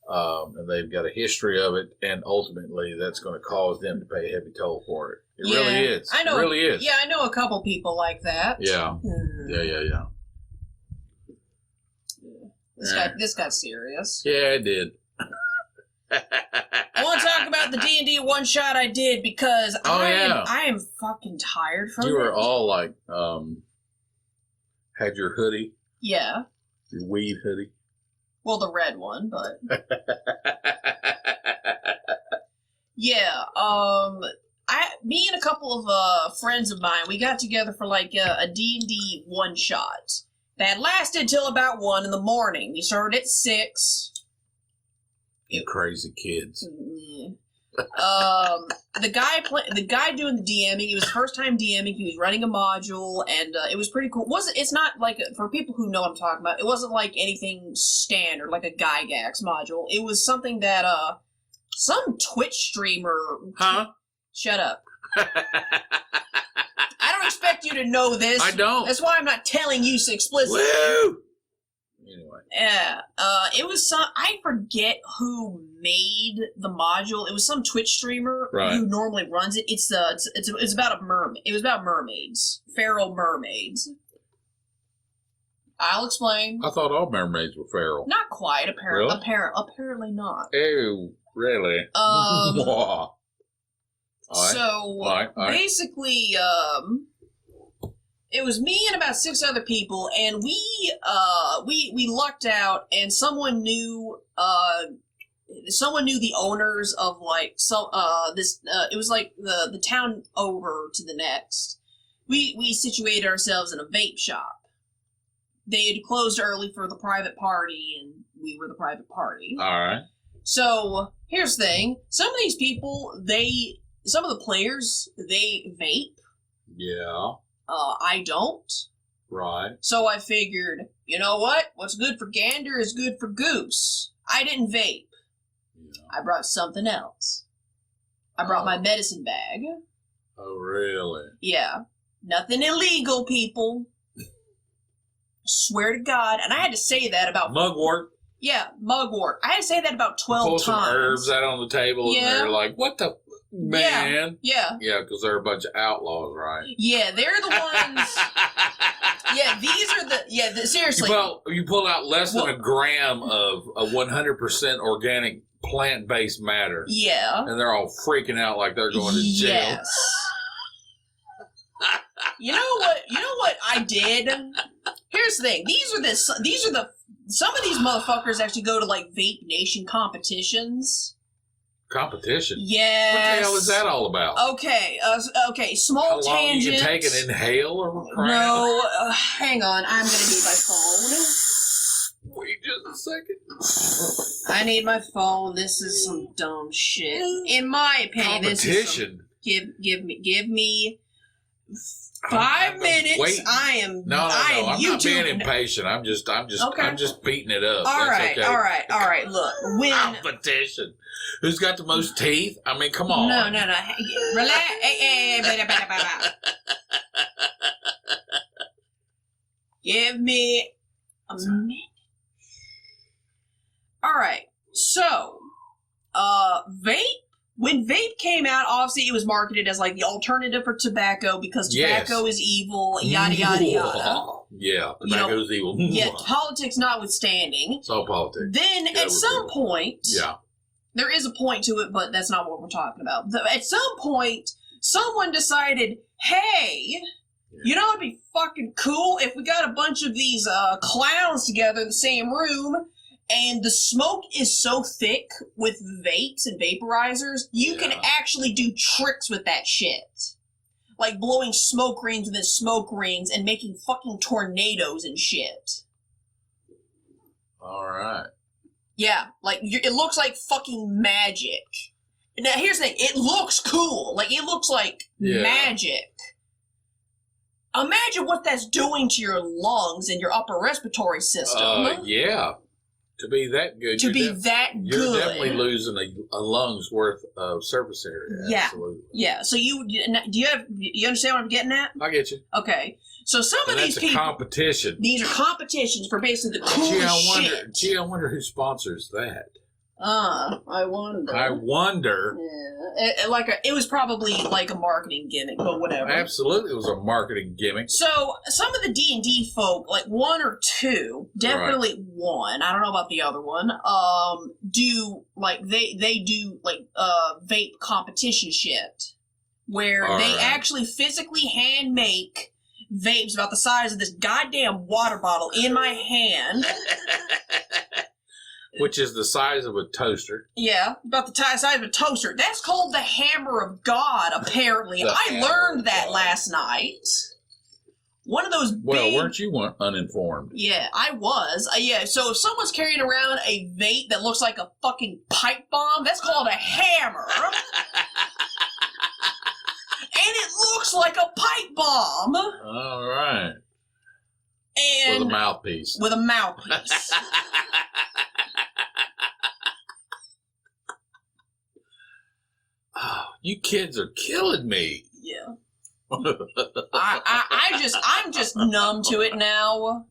And they've got a history of it, and ultimately that's going to cause them to pay a heavy toll for it. It really is. I know. It really is. Yeah, I know a couple people like that. Yeah. Yeah. This got serious. Yeah, it did. I want to talk about the D&D one shot I did because I am fucking tired from it. You were all like, had your hoodie. Yeah. Your weed hoodie. Well, the red one, but yeah. Me and a couple of friends of mine, we got together for like a D&D one shot that lasted till about 1 in the morning. We started at 6. You crazy kids. The guy doing the DMing, it was the first time DMing. He was running a module, and it was pretty cool. It's not like, for people who know what I'm talking about, it wasn't like anything standard, like a Gygax module. It was something that some Twitch streamer. Huh? Shut up. I don't expect you to know this. I don't. That's why I'm not telling you so explicitly. Woo! Anyway. Yeah. It was I forget who made the module. It was some Twitch streamer who normally runs it. It's about a mermaid. It was about mermaids. Feral mermaids. I'll explain. I thought all mermaids were feral. Not quite, apparently. Really? Apparently not. Oh, really? Basically, it was me and about 6 other people, and we lucked out, and someone knew the owners of it was like the town over to the next. We situated ourselves in a vape shop. They had closed early for the private party, and we were the private party. All right. So here's the thing: some of these people, some of the players, they vape. Yeah. I don't. Right. So I figured, you know what? What's good for gander is good for goose. I didn't vape. Yeah. I brought something else. I brought my medicine bag. Oh, really? Yeah. Nothing illegal, people. I swear to God. And I had to say that about... Mugwort. Yeah, mugwort. I had to say that about 12 times. Pull some herbs out on the table, and they're like, what the... Man. Yeah. Yeah, because they're a bunch of outlaws, right? Yeah, they're the ones... Yeah, these are the... Yeah, seriously. You pull out less than a gram of 100% organic plant-based matter. Yeah. And they're all freaking out like they're going to jail. Yes. You know what I did? here's the thing. Some of these motherfuckers actually go to like Vape Nation competitions. Competition? Yes. What the hell is that all about? Okay, small How long tangent. you can take an inhale or crap? No, hang on. I'm going to need my phone. Wait just a second. I need my phone. This is some dumb shit. In my opinion, Competition? This is give me 5 minutes. Wait. I am No. I'm YouTube. not being impatient. I'm just beating it up. All That's right. Look, when competition. Who's got the most teeth? I mean, come on. No. Relax. Hey, Give me a minute. All right. So, vape. When vape came out, obviously it was marketed as like the alternative for tobacco because tobacco is evil, yada yada yada. Yeah, tobacco's evil. Yeah, politics notwithstanding. It's all politics. Then at some point, there is a point to it, but that's not what we're talking about. At some point, someone decided, hey, you know it'd be fucking cool if we got a bunch of these clowns together in the same room. And the smoke is so thick with vapes and vaporizers, you can actually do tricks with that shit. Like blowing smoke rings within smoke rings and making fucking tornadoes and shit. Alright. Yeah, like, it looks like fucking magic. Now, here's the thing. It looks cool. Like, it looks like magic. Imagine what that's doing to your lungs and your upper respiratory system. Yeah. To be that good. You're definitely losing a lung's worth of surface area. Yeah. Absolutely. Yeah. So you understand what I'm getting at? I get you. Okay. So some of these people. Competition. These are competitions for basically the coolest shit. Gee, I wonder who sponsors that. I wonder. Yeah. It was probably like a marketing gimmick, but whatever. Absolutely, it was a marketing gimmick. So some of the D&D folk, like one or two, definitely one, I don't know about the other one, do like they do like vape competition shit where they actually physically hand make vapes about the size of this goddamn water bottle in my hand. Which is the size of a toaster. Yeah, about the size of a toaster. That's called the Hammer of God, apparently. I learned that last night. One of those big... Well, weren't you uninformed? Yeah, I was. So if someone's carrying around a vape that looks like a fucking pipe bomb, that's called a hammer. And it looks like a pipe bomb. All right. And with a mouthpiece. With a mouthpiece. Oh, you kids are killing me. Yeah. I'm just numb to it now.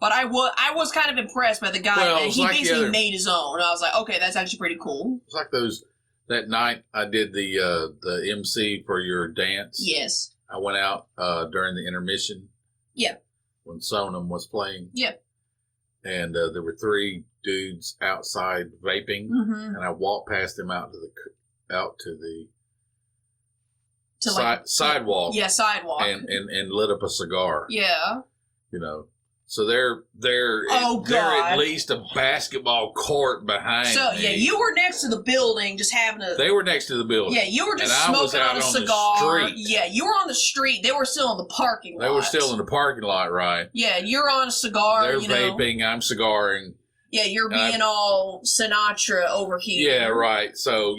But I was kind of impressed by the guy that he basically made his own. I was like, okay, that's actually pretty cool. It's like that night I did the MC for your dance. Yes. I went out during the intermission. Yeah. When Sonam was playing. Yeah. And there were 3 dudes outside vaping, and I walked past them out to the sidewalk. Yeah, sidewalk. And lit up a cigar. Yeah. You know. So they're at least a basketball court behind me. Yeah, you were next to the building just having a... They were next to the building. Yeah, you were just smoking on a cigar. Yeah, you were on the street. They were still in the parking lot. They were still in the parking lot, right? Yeah, you're on a cigar, They're vaping, I'm cigaring. Yeah, you're being all Sinatra over here. Yeah, right. So,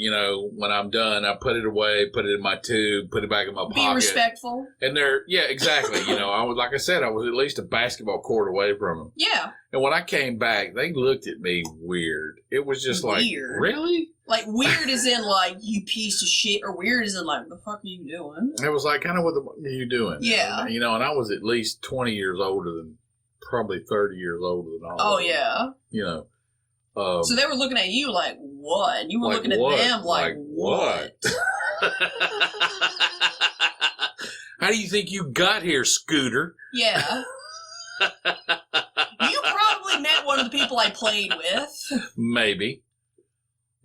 when I'm done, I put it away, put it in my tube, put it back in my pocket. Be respectful. And exactly. I was, like I said, I was at least a basketball court away from them. Yeah. And when I came back, they looked at me weird. It was just weird. Like, really? Like, weird as in, like, you piece of shit, or weird as in, like, what the fuck are you doing? It was like, kind of, what the fuck are you doing? Yeah. And I was at least 20 years older than, probably 30 years older than all Oh, of them. yeah. So they were looking at you like, what? And you were looking at them like what? How do you think you got here, Scooter? Yeah. You probably met one of the people I played with. Maybe.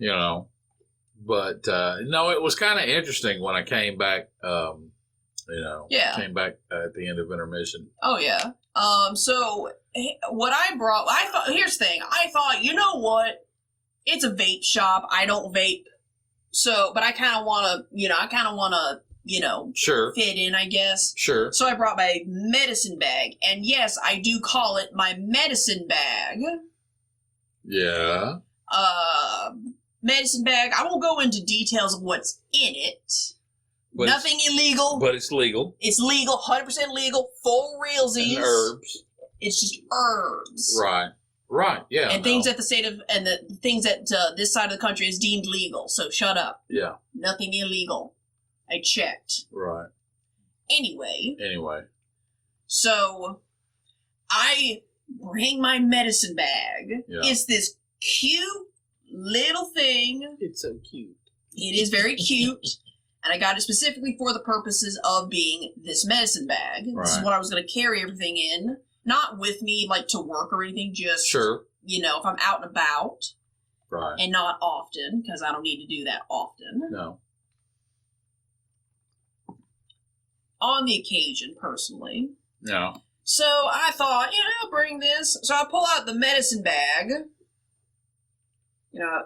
But, no, it was kind of interesting when I came back Yeah. Came back at the end of intermission. Oh, yeah. So what I brought, here's the thing. I thought, you know what? It's a vape shop. I don't vape. So, but I kind of want to, Sure. fit in, I guess. Sure. So I brought my medicine bag. And yes, I do call it my medicine bag. Yeah. Medicine bag. I won't go into details of what's in it. But nothing illegal. But it's legal. It's legal, 100% legal, full realsies. And herbs. It's just herbs. Right. Right. Yeah. And things that the things that this side of the country is deemed legal. So shut up. Yeah. Nothing illegal. I checked. Right. Anyway. So I bring my medicine bag. Yeah. It's this cute little thing. It's so cute. It is very cute. And I got it specifically for the purposes of being this medicine bag. Right. This is what I was going to carry everything in. Not with me, like, to work or anything. Just, sure. If I'm out and about. Right. And not often, because I don't need to do that often. No. On the occasion, personally. No. So I thought, I'll bring this. So I pull out the medicine bag.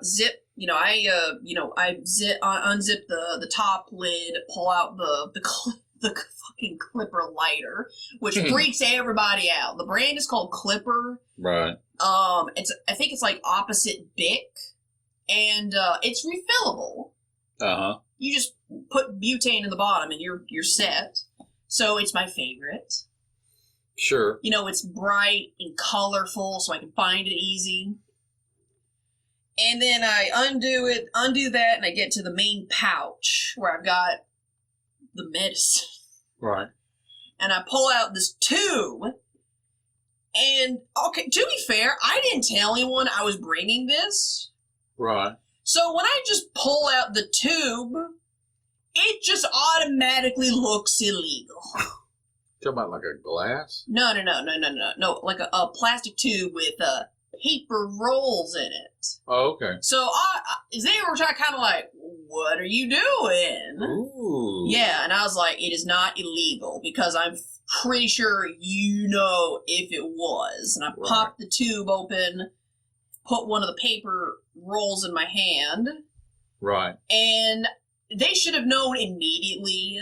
Zip. I unzip the top lid, pull out the fucking Clipper lighter, which freaks everybody out. The brand is called Clipper. Right. I think it's like opposite Bic, and it's refillable. Uh-huh. You just put butane in the bottom, and you're set. So it's my favorite. Sure. It's bright and colorful, so I can find it easy. And then I undo that, and I get to the main pouch where I've got the medicine. Right. And I pull out this tube. And, okay, to be fair, I didn't tell anyone I was bringing this. Right. So when I just pull out the tube, it just automatically looks illegal. Talking about like a glass? No, like a plastic tube with paper rolls in it. Oh, okay. So they were kind of like, what are you doing? Ooh. Yeah, and I was like, it is not illegal, because I'm pretty sure if it was. And I popped the tube open, put one of the paper rolls in my hand. Right. And they should have known immediately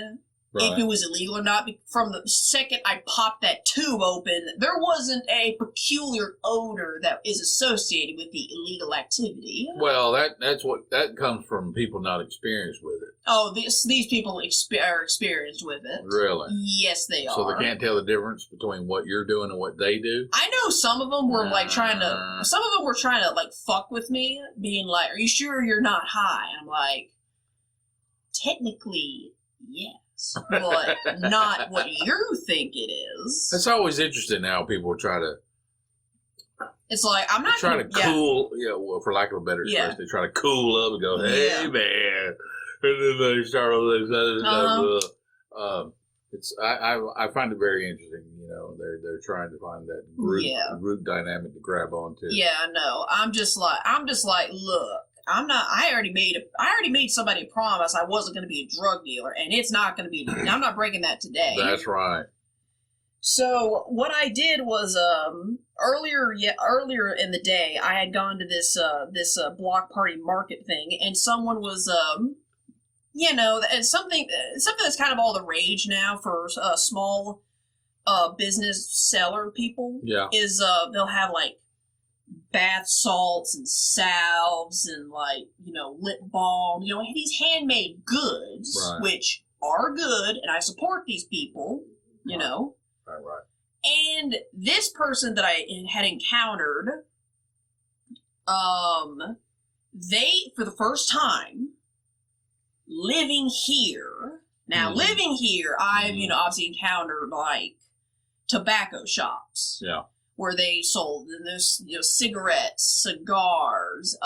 if it was illegal or not. From the second I popped that tube open, there wasn't a peculiar odor that is associated with the illegal activity. Well, that comes from people not experienced with it. Oh, these people are experienced with it. Really? Yes, they are. So they can't tell the difference between what you're doing and what they do? I know some of them were trying to fuck with me, being like, are you sure you're not high? And I'm like, technically, yes. But not what you think it is. It's always interesting how people try to. It's like, I'm not trying to cool. Yeah, well, for lack of a better expression, they try to cool up and go, "Hey, man," and then they start all this other stuff. I find it very interesting. They're trying to find that group dynamic to grab onto. Yeah, no, I'm just like, look. I already made somebody promise I wasn't going to be a drug dealer, and it's not going to be. I'm not breaking that today. That's right. So what I did was earlier in the day, I had gone to this block party market thing, and someone was and something that's kind of all the rage now for small business seller people. Yeah. Is they'll have like bath salts and salves and lip balm, these handmade goods, which are good, and I support these people, know. Right. And this person that I had encountered, they, for the first time, living here. Now, living here, I've, obviously encountered, like, tobacco shops. Yeah. Where they sold, and there's, cigarettes, cigars,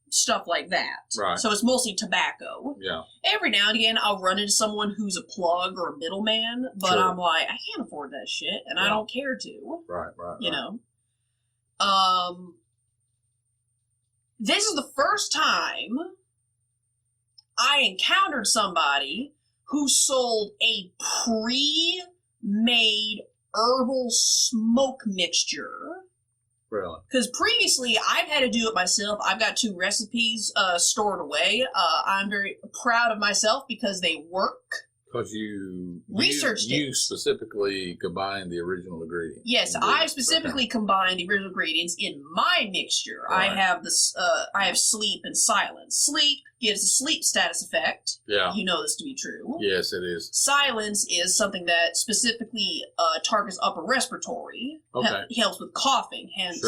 stuff like that. Right. So it's mostly tobacco. Yeah. Every now and again, I'll run into someone who's a plug or a middleman, but I'm like, I can't afford that shit, and I don't care to. Right. This is the first time I encountered somebody who sold a pre-made herbal smoke mixture. Really? Because previously, I've had to do it myself. I've got 2 recipes stored away. I'm very proud of myself because they work. Because you researched it. You specifically combined the original ingredient. Yes, I specifically combined the original ingredients in my mixture. Right. I have I have sleep and silence. Sleep gives a sleep status effect. Yeah. You know this to be true. Yes, it is. Silence is something that specifically targets upper respiratory. Okay. Helps with coughing, hence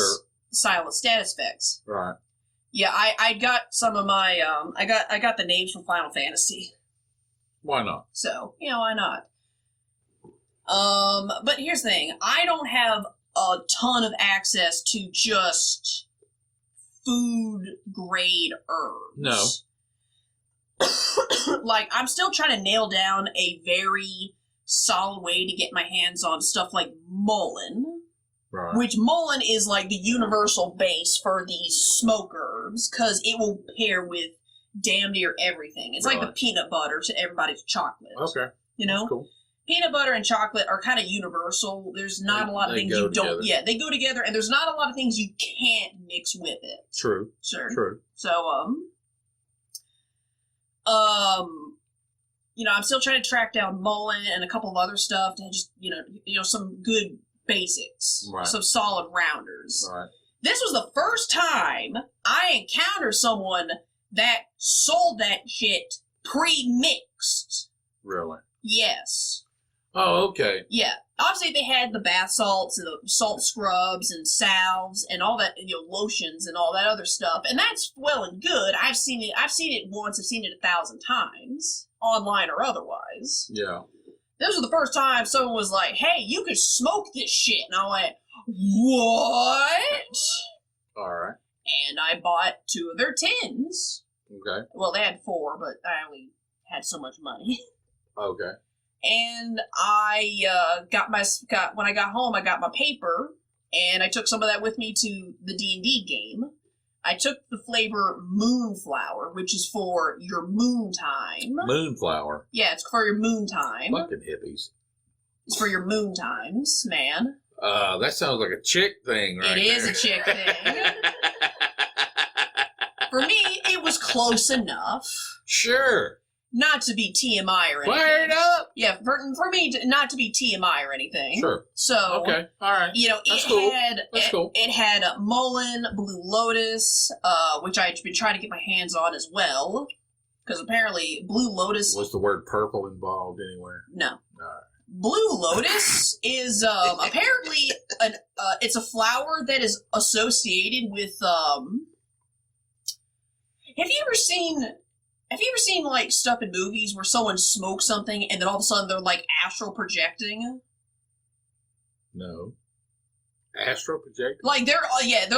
silent status effects. Right. Yeah, I got some of my I got the names from Final Fantasy. Why not? So, why not? But here's the thing. I don't have a ton of access to just food-grade herbs. No. Like, I'm still trying to nail down a very solid way to get my hands on stuff like mullein. Right. Which mullein is like the universal base for these smoke herbs, because it will pair with damn near everything. It's like the peanut butter to everybody's chocolate. Okay. That's cool. Peanut butter and chocolate are kind of universal. There's not a lot of things you don't... Yeah, they go together, and there's not a lot of things you can't mix with it. True. Sure. True. So, I'm still trying to track down mullein and a couple of other stuff to just, some good basics. Right. Some solid rounders. Right. This was the first time I encountered someone that sold that shit pre-mixed. Really? Yes. Oh, okay. Yeah. Obviously, they had the bath salts and the salt scrubs and salves and all that, lotions and all that other stuff, and that's well and good. I've seen it once. I've seen it 1,000 times, online or otherwise. Yeah. This was the first time someone was like, "Hey, you can smoke this shit," and I went, "What?" All right. And I bought 2 of their tins. Okay. Well, they had 4, but I only had so much money. Okay. And I when I got home, I got my paper, and I took some of that with me to the D&D game. I took the flavor Moonflower, which is for your moon time. Moonflower? Yeah, it's for your moon time. Fucking hippies. It's for your moon times, man. That sounds like a chick thing, right? It is a chick thing. For me, it was close enough. Sure. Not to be TMI or anything. Fire it up! Yeah, for me, not to be TMI or anything. Sure. So, okay, all right. That's cool. It had mullein, blue lotus, which I'd been trying to get my hands on as well. Because apparently, blue lotus... Was the word purple involved anywhere? No. All right. Blue lotus is apparently it's a flower that is associated with Have you ever seen like stuff in movies where someone smokes something and then all of a sudden they're like astral projecting? No. Astral projecting? Like they're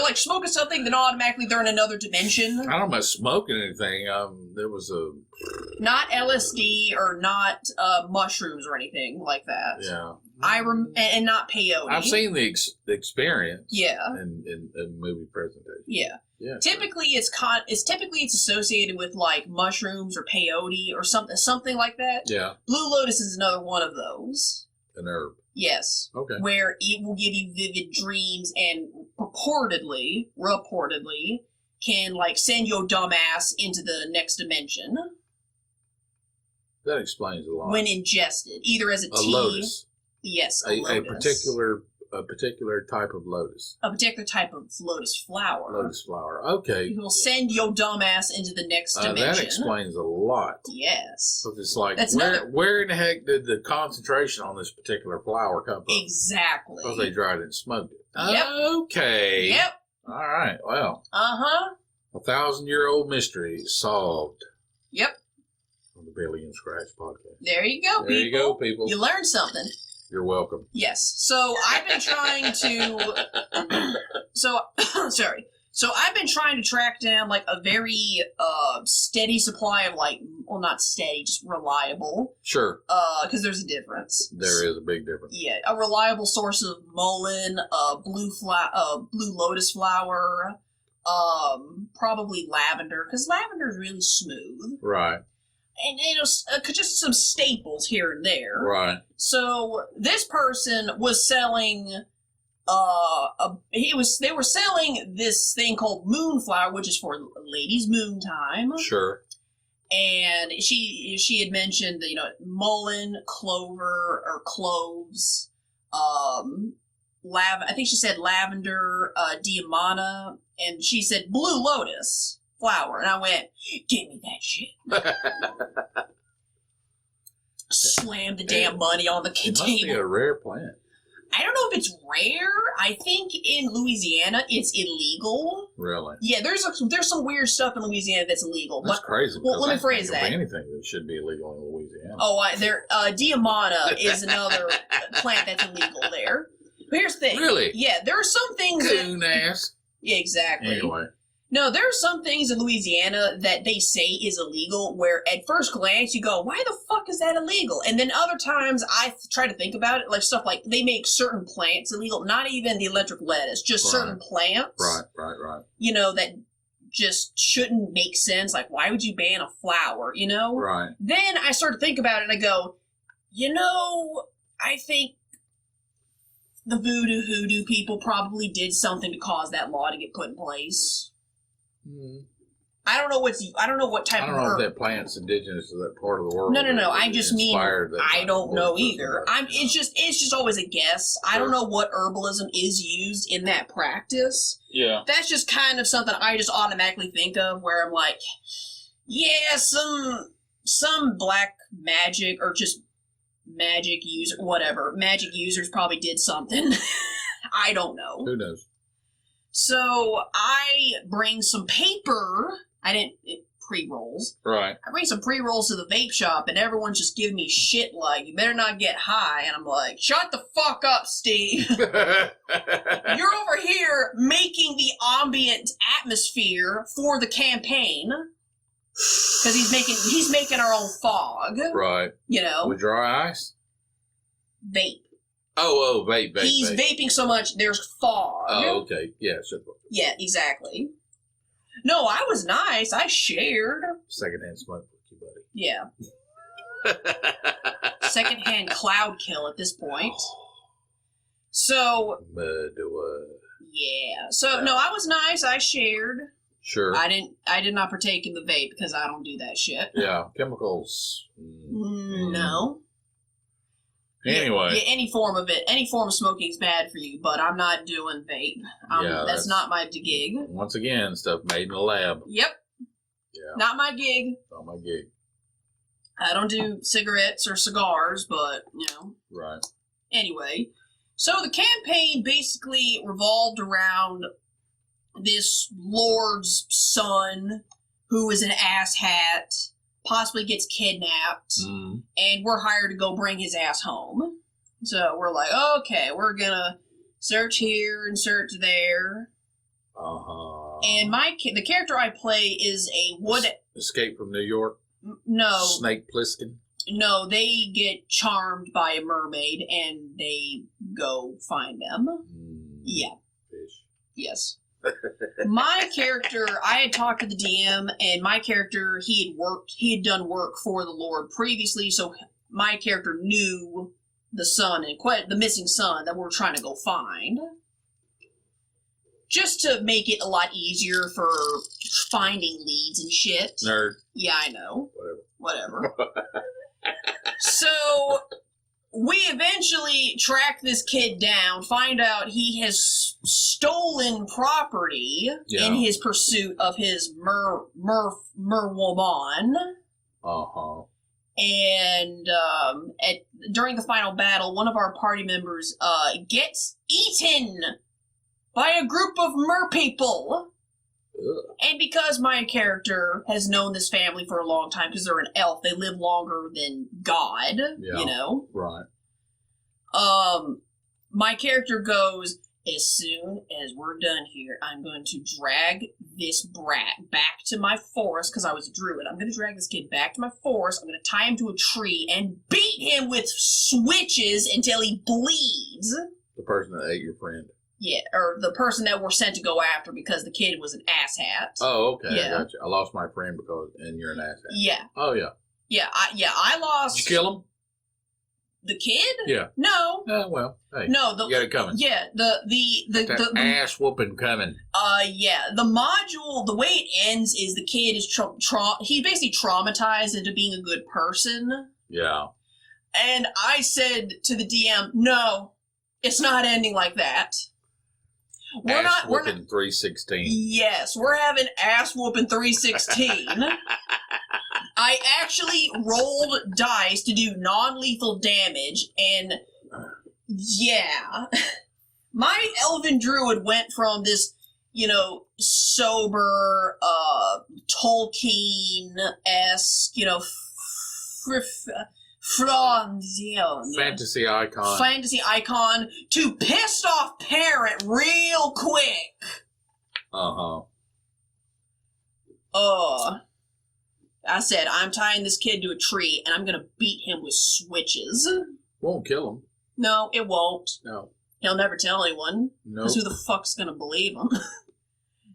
like smoking something, then automatically they're in another dimension. I don't know about smoking anything. There was a not LSD or not mushrooms or anything like that. Yeah. And not peyote. I've seen the experience. Yeah. In movie presentation. Yeah. Yeah. Typically, it's associated with like mushrooms or peyote or something like that. Yeah. Blue lotus is another one of those. An herb. Yes. Okay. Where it will give you vivid dreams and reportedly can like send your dumb ass into the next dimension. That explains a lot. When ingested, either as a tea. Lotus. Yes, a lotus. A particular type of lotus. A particular type of lotus flower. Lotus flower. Okay. It will send your dumb ass into the next dimension. That explains a lot. Yes. So it's like, where in the heck did the concentration on this particular flower come from? Exactly. Because they dried it and smoked it. Yep. Okay. Yep. All right. Well. Uh-huh. 1,000-year-old mystery solved. Yep. On the Bel-E and Scratch podcast. There you go, There you go, people. You learned something. You're welcome. Yes. So I've been trying to. Sorry. So I've been trying to track down like a very steady supply of like, well, not steady, just reliable. Sure. Because there's a difference. There is a big difference. Yeah, a reliable source of mullein, blue lotus flower, probably lavender, because lavender is really smooth. Right. and it was just some staples here and there. Right. So this person was selling. They were selling this thing called moonflower, which is for ladies' moon time. Sure. And she had mentioned, mullein, clover, or cloves, I think she said lavender, diamana, and she said blue lotus flower. And I went, give me that shit. Slammed the damn money on the table. It must be a rare plant. I don't know if it's rare. I think in Louisiana it's illegal. Really? Yeah, there's some weird stuff in Louisiana that's illegal. That's crazy. Well, let me phrase that. Anything that should be illegal in Louisiana. Oh, diamana is another plant that's illegal there. But here's the thing. Really? Yeah, there are some things. Coon ass. Yeah, exactly. Anyway. No, there are some things in Louisiana that they say is illegal where at first glance you go, why the fuck is that illegal? And then other times I try to think about it, like stuff like they make certain plants illegal, not even the electric lettuce, just certain plants. Right. That just shouldn't make sense. Like, why would you ban a flower, Right. Then I start to think about it and I go, I think the hoodoo people probably did something to cause that law to get put in place. I don't know what type of herb. I don't know if that plant's indigenous to that part of the world. No. I just mean I don't know either. It's just always a guess. Sure. I don't know what herbalism is used in that practice. Yeah. That's just kind of something I just automatically think of where I'm like, yeah, some black magic or just magic user, whatever. Magic users probably did something. I don't know. Who knows? So I bring some paper. Pre-rolls. Right. I bring some pre-rolls to the vape shop, and everyone's just giving me shit like, you better not get high. And I'm like, shut the fuck up, Steve. You're over here making the ambient atmosphere for the campaign. Because he's making our own fog. Right. With dry ice? Vape. Oh, vape. He's vaping so much, there's fog. Oh, okay. Yeah, sure. Yeah, exactly. No, I was nice. I shared. Secondhand smoke with you, buddy. Yeah. Secondhand cloud kill at this point. So. Yeah. So, no, I was nice. I shared. Sure. I did not partake in the vape because I don't do that shit. Yeah, chemicals. No. Anyway. Yeah, any form of smoking is bad for you, but I'm not doing vape. That's not my gig. Once again, stuff made in the lab. Yep. Yeah. Not my gig. Not my gig. I don't do cigarettes or cigars, but, Right. Anyway, so the campaign basically revolved around this lord's son who is an asshat, possibly gets kidnapped, and we're hired to go bring his ass home. So we're like, okay, we're gonna search here and search there. And the character I play is a Escape from New York? No. Snake Plissken? No, they get charmed by a mermaid and they go find them. Yeah. Fish. Yes. My character, I had talked to the DM, and my character, he had done work for the Lord previously, so my character knew the missing son that we're trying to go find. Just to make it a lot easier for finding leads and shit. Nerd. Yeah, I know. Whatever. So we eventually track this kid down, find out he has stolen property in his pursuit of his merwoman. And during the final battle, one of our party members gets eaten by a group of mer people. Ugh. And because my character has known this family for a long time, because they're an elf, they live longer than God, Right. My character goes, as soon as we're done here, I'm going to drag this brat back to my forest, because I was a druid. I'm going to drag this kid back to my forest, I'm going to tie him to a tree, and beat him with switches until he bleeds. The person that ate your friend. Yeah, or the person that we're sent to go after because the kid was an asshat. Oh, okay. Yeah. I got you. I lost my friend and you're an asshat. Yeah. Oh, yeah. I lost. Did you kill him? The kid? Yeah. No. Well, hey. No. You got it coming. Yeah. The ass whooping coming. Yeah. The module. The way it ends is the kid is he's basically traumatized into being a good person. Yeah. And I said to the DM, no, it's not ending like that. We're not 316. Yes, we're having ass whooping 316. I actually rolled dice to do non-lethal damage, and yeah, my elven druid went from this, sober, Tolkien-esque, fantasy icon to pissed off parent real quick. I said, I'm tying this kid to a tree and I'm gonna beat him with switches. Won't kill him. No, it won't. No. He'll never tell anyone. No. Because who the fuck's gonna believe him?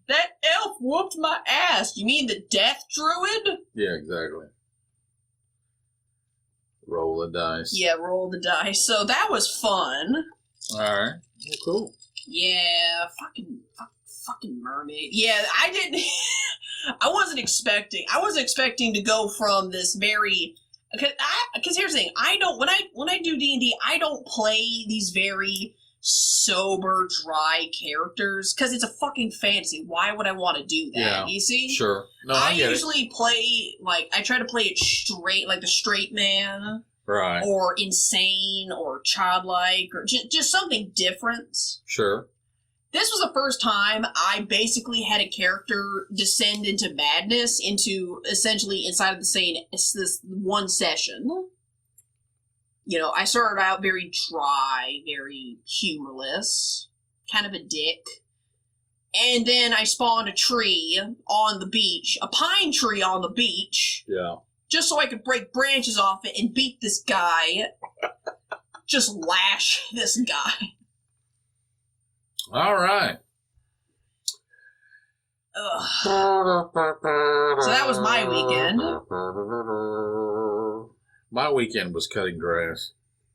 That elf whooped my ass. You mean the death druid? Yeah, exactly. Roll the dice. Yeah, roll the dice. So that was fun. Alright. Well, cool. Yeah, fucking mermaid. Yeah, I didn't... I wasn't expecting to go from this very... Because here's the thing. When I do D&D, I don't play these very sober, dry characters. Because it's a fucking fantasy. Why would I want to do that? Yeah, you see? Sure. No, I usually play, I try to play it straight, like the straight man. Right. Or insane, or childlike, or just something different. Sure. This was the first time I basically had a character descend into madness, into essentially inside of this one session. I started out very dry, very humorless, kind of a dick. And then I spawned a tree on the beach, a pine tree on the beach. Yeah. Just so I could break branches off it and beat this guy. Just lash this guy. All right. Ugh. So that was my weekend. My weekend was cutting grass.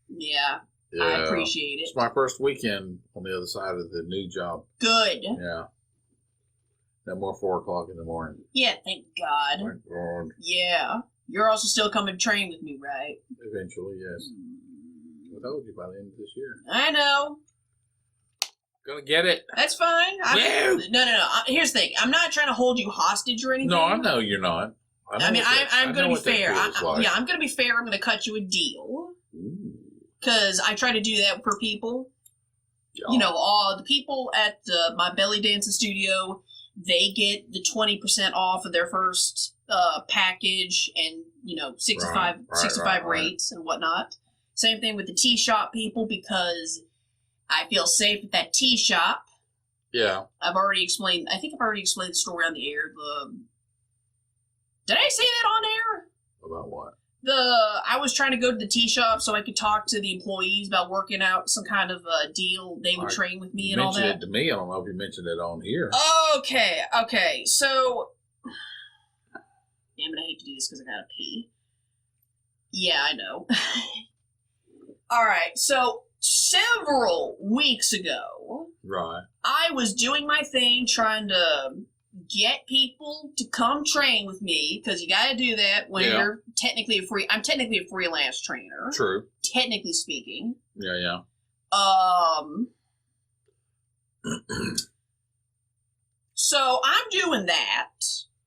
Yeah. I appreciate it. It's my first weekend on the other side of the new job. Good. Yeah. No more 4 o'clock in the morning. Yeah, thank God. Thank God. Yeah. You're also still coming to train with me, right? Eventually, yes. I told you by the end of this year. I know. Gonna get it. That's fine. No. Here's the thing. I'm not trying to hold you hostage or anything. No, I know you're not. I'm going to be fair. I'm going to be fair. I'm going to cut you a deal. Because I try to do that for people. Yeah. The people at my belly dancing studio, they get the 20% off of their first package and, 65 rates and whatnot. Same thing with the tea shop people, because I feel safe at that tea shop. Yeah. I think I've already explained the story on the air. Did I say that on air? About what? I was trying to go to the tea shop so I could talk to the employees about working out some kind of deal. They would train with me and all that. You mentioned it to me. I don't know if you mentioned it on here. Okay. So, damn it, I hate to do this because I gotta pee. Yeah, I know. All right, so several weeks ago, right, I was doing my thing trying to get people to come train with me, because you got to do that when you're technically I'm technically a freelance trainer. True. Technically speaking. Yeah. So I'm doing that,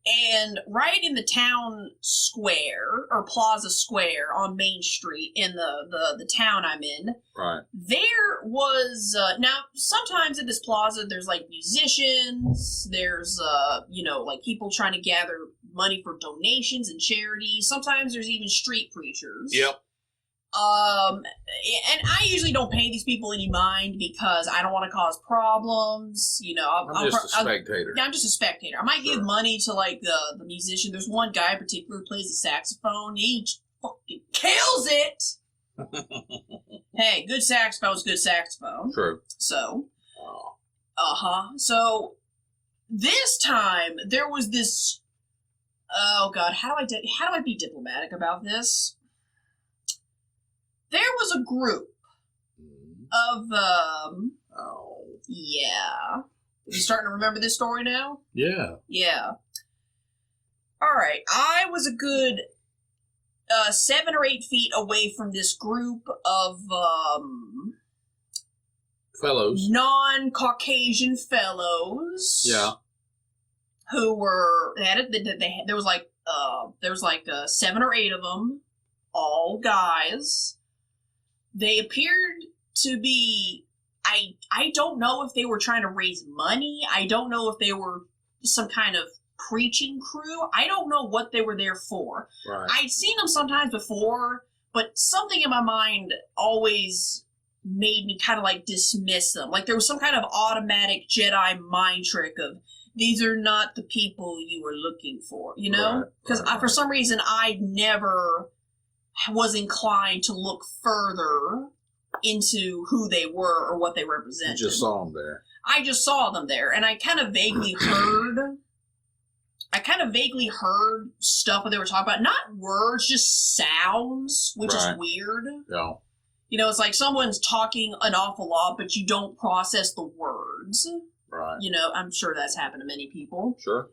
and right in the town square, or Plaza Square on Main Street in the town I'm in, right, there was, now sometimes at this plaza there's like musicians, there's, like people trying to gather money for donations and charities, sometimes there's even street preachers. Yep. And I usually don't pay these people any mind because I don't want to cause problems. I'm just a spectator. I'm just a spectator. I might give money to like the musician. There's one guy in particular who plays the saxophone. He fucking kills it. Hey, good saxophone's good saxophone. True. So, So this time there was this Oh God, how do I be diplomatic about this? There was a group of Oh. Yeah. You starting to remember this story now? Yeah. Yeah. All right. I was a good 7 or 8 feet away from this group of fellows, non-Caucasian fellows. Yeah. Who were there was like 7 or 8 of them, all guys. They appeared to be. I don't know if they were trying to raise money. I don't know if they were some kind of preaching crew. I don't know what they were there for. Right. I'd seen them sometimes before, but something in my mind always made me kind of like dismiss them. Like there was some kind of automatic Jedi mind trick of, these are not the people you were looking for, you know? Because for some reason I never was inclined to look further into who they were or what they represented. You just saw them there. I just saw them there, and I kind of vaguely heard stuff that they were talking about. Not words, just sounds, which is weird. Yeah. You know, it's like someone's talking an awful lot, but you don't process the words. Right. You know, I'm sure that's happened to many people. Sure.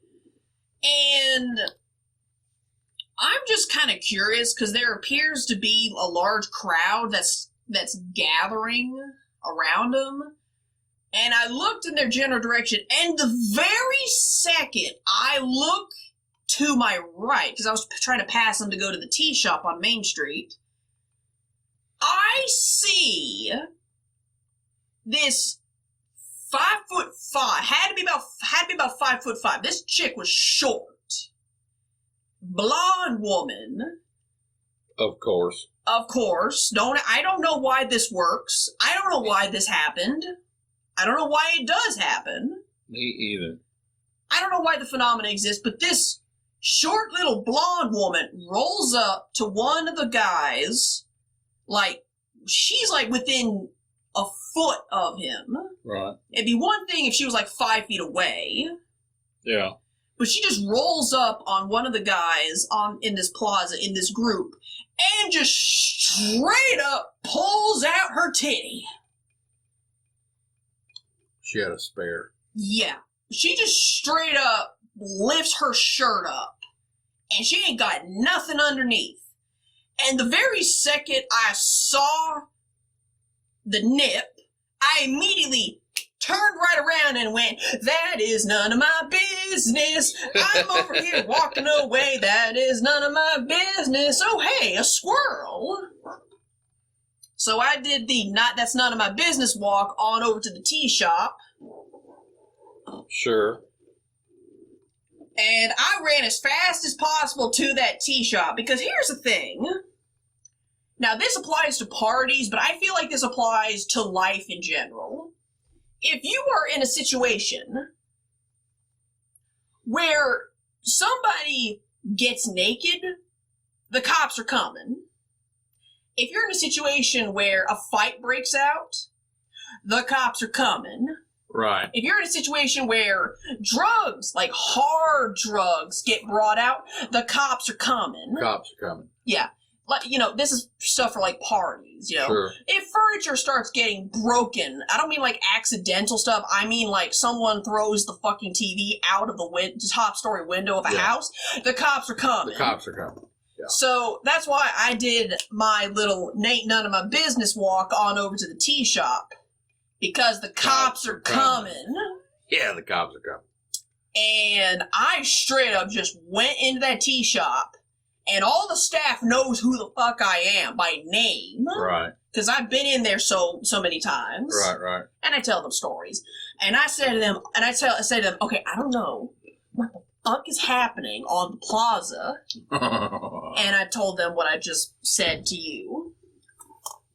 And I'm just kind of curious, because there appears to be a large crowd that's gathering around them. And I looked in their general direction, and the very second I look to my right, because I was trying to pass them to go to the tea shop on Main Street, I see this 5'5", had to be about 5'5". This chick was short, blonde woman. Of course. I don't know why this works. I don't know why this happened. I don't know why it does happen. Me either. I don't know why the phenomena exists, but this short little blonde woman rolls up to one of the guys, like, she's like within a foot of him. Right. It'd be one thing if she was like 5 feet away. Yeah. But she just rolls up on one of the guys in this plaza, in this group, and just straight up pulls out her titty. She had a spare. Yeah. She just straight up lifts her shirt up, and she ain't got nothing underneath. And the very second I saw the nip, I immediately turned right around and went, that is none of my business. I'm over here walking away. That is none of my business. Oh, hey, a squirrel. So I did the that's none of my business walk on over to the tea shop. Sure. And I ran as fast as possible to that tea shop, because here's the thing. Now, this applies to parties, but I feel like this applies to life in general. If you are in a situation where somebody gets naked, the cops are coming. If you're in a situation where a fight breaks out, the cops are coming. Right. If you're in a situation where drugs, like hard drugs, get brought out, the cops are coming. Cops are coming. Yeah. Like, you know, this is stuff for, like, parties, you know? Sure. If furniture starts getting broken, I don't mean, like, accidental stuff. I mean, like, someone throws the fucking TV out of the top-story window of a house, the cops are coming. The cops are coming. Yeah. So that's why I did my little none of my business walk on over to the tea shop. Because the cops are coming. Yeah, the cops are coming. And I straight up just went into that tea shop, and all the staff knows who the fuck I am by name. Right. Because I've been in there so many times. Right. And I tell them stories. And I say to them, say to them, okay, I don't know what the fuck is happening on the plaza. And I told them what I just said to you.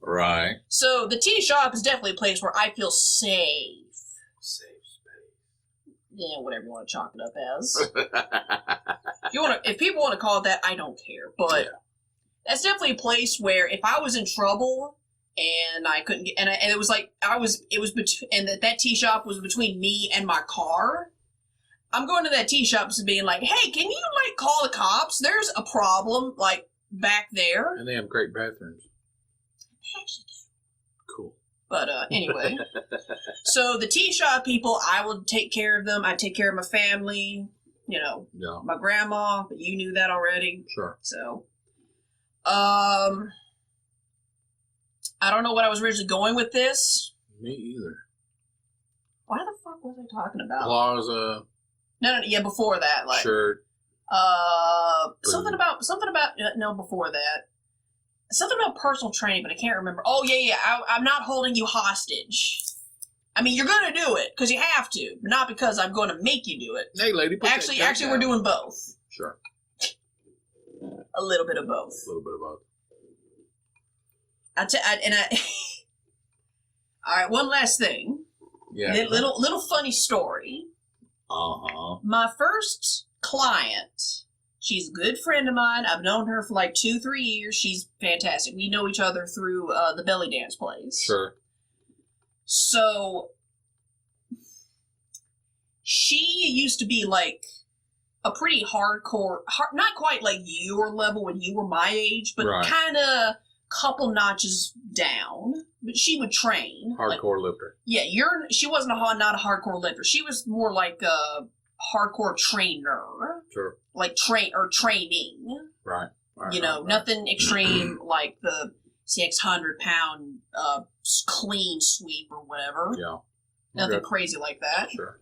Right. So the tea shop is definitely a place where I feel safe. Safe space. Yeah, whatever you want to chalk it up as. If people want to call it that, I don't care. But that's definitely a place where if I was in trouble and I couldn't get, and it was like and that tea shop was between me and my car, I'm going to that tea shop and being like, hey, can you, like, call the cops? There's a problem, like, back there. And they have great bathrooms. They actually do. Cool. But anyway. So the tea shop people, I would take care of them. I take care of my family, you know, my grandma, but you knew that already. Sure. So, I don't know what I was originally going with this. Me either. Why the fuck was I talking about? Plaza. No, yeah, before that, like Shirt. something about no, before that, something about personal training, but I can't remember. Oh yeah, I'm not holding you hostage. I mean, you're gonna do it because you have to, not because I'm going to make you do it. Hey, lady. Actually, we're doing both. Sure. A little bit of both. A little bit of both. All right, one last thing. Yeah. Little funny story. My first client, she's a good friend of mine. I've known her for like 2-3 years. She's fantastic. We know each other through the belly dance plays. Sure. So she used to be like a pretty hardcore, not quite like your level when you were my age, but kind of couple notches down. But she would train. Hardcore lifter. Yeah, she wasn't not a hardcore lifter. She was more like a hardcore trainer. Sure. Like training. Right. You know, nothing extreme like the 600-pound clean sweep or whatever. Yeah. Nothing crazy like that. Sure.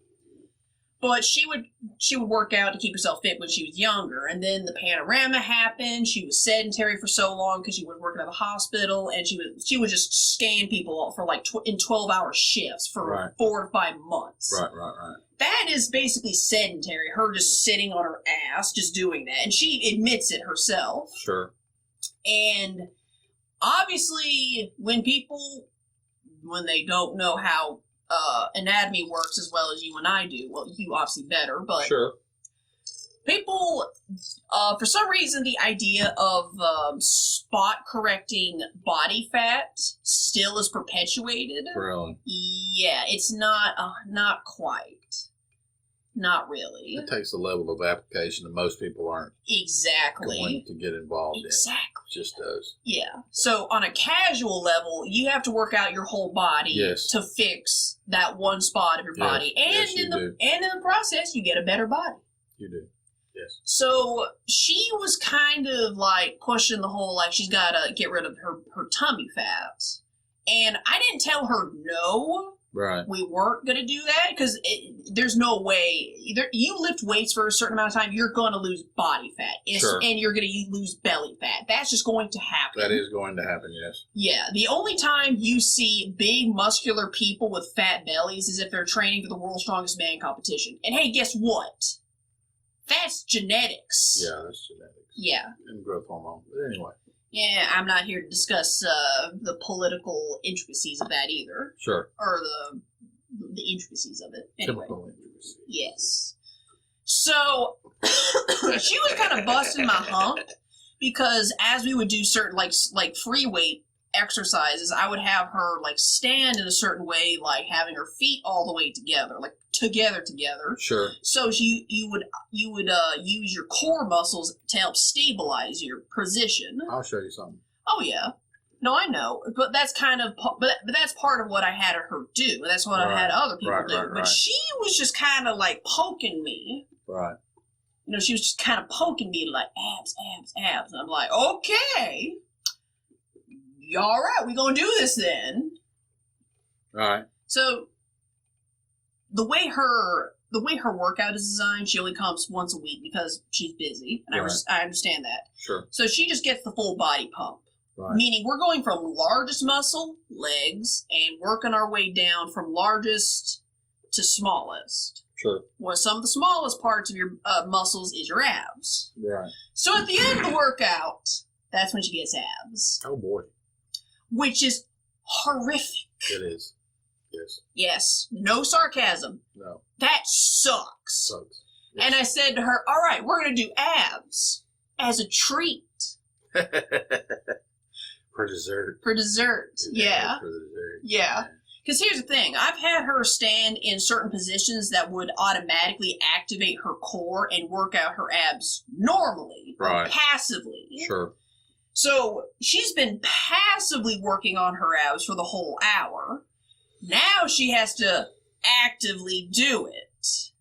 But she would work out to keep herself fit when she was younger, and then the panorama happened. She was sedentary for so long because she was working at the hospital, and she would just scan people for like in 12-hour shifts for 4 to 5 months. Right. That is basically sedentary. Her just sitting on her ass, just doing that, and she admits it herself. Sure. And obviously, when they don't know how anatomy works as well as you and I do. Well, you obviously better, but sure. People, for some reason, the idea of spot correcting body fat still is perpetuated. Really? Yeah, it's not quite. Not really. It takes a level of application that most people aren't going to get involved in. It just does. Yeah. So on a casual level, you have to work out your whole body to fix that one spot of your body. And in the process, you get a better body. You do. Yes. So she was kind of like pushing the whole, like, she's got to get rid of her tummy fat. And I didn't tell her no. Right. We weren't going to do that because there's no way. You lift weights for a certain amount of time, you're going to lose body fat. And you're going to lose belly fat. That's just going to happen. That is going to happen, yes. Yeah. The only time you see big, muscular people with fat bellies is if they're training for the World's Strongest Man competition. And hey, guess what? That's genetics. Yeah, that's genetics. Yeah. And growth hormone. But anyway. Yeah, I'm not here to discuss the political intricacies of that either. Sure. Or the intricacies of it. Anyway. Typical intricacies. Yes. So, she was kind of busting my hump because as we would do certain, like free weight exercises, I would have her, like, stand in a certain way, like having her feet all the way together, like together. Sure. So you would use your core muscles to help stabilize your position. I'll show you something. Oh yeah. No, I know, but that's kind of but that's part of what I had her do. That's what I had other people do. But she was just kind of like poking me. Right. You know, she was just kind of poking me like abs. And I'm like, okay, all right, we gonna do this then. All right. So the way her workout is designed, she only comes once a week because she's busy, and I understand that. Sure. So she just gets the full body pump. Right. Meaning we're going from largest muscle, legs, and working our way down from largest to smallest. Sure. Well, some of the smallest parts of your muscles is your abs. Right. So at the end of the workout, that's when she gets abs. Oh boy. Which is horrific. It is. Yes. Yes. No sarcasm. No. That sucks. Sucks. Yes. And I said to her, all right, we're going to do abs as a treat. For dessert. For dessert. Yeah. For dessert. Yeah. Because here's the thing. I've had her stand in certain positions that would automatically activate her core and work out her abs normally. Right. Passively. Sure. So she's been passively working on her abs for the whole hour. Now she has to actively do it.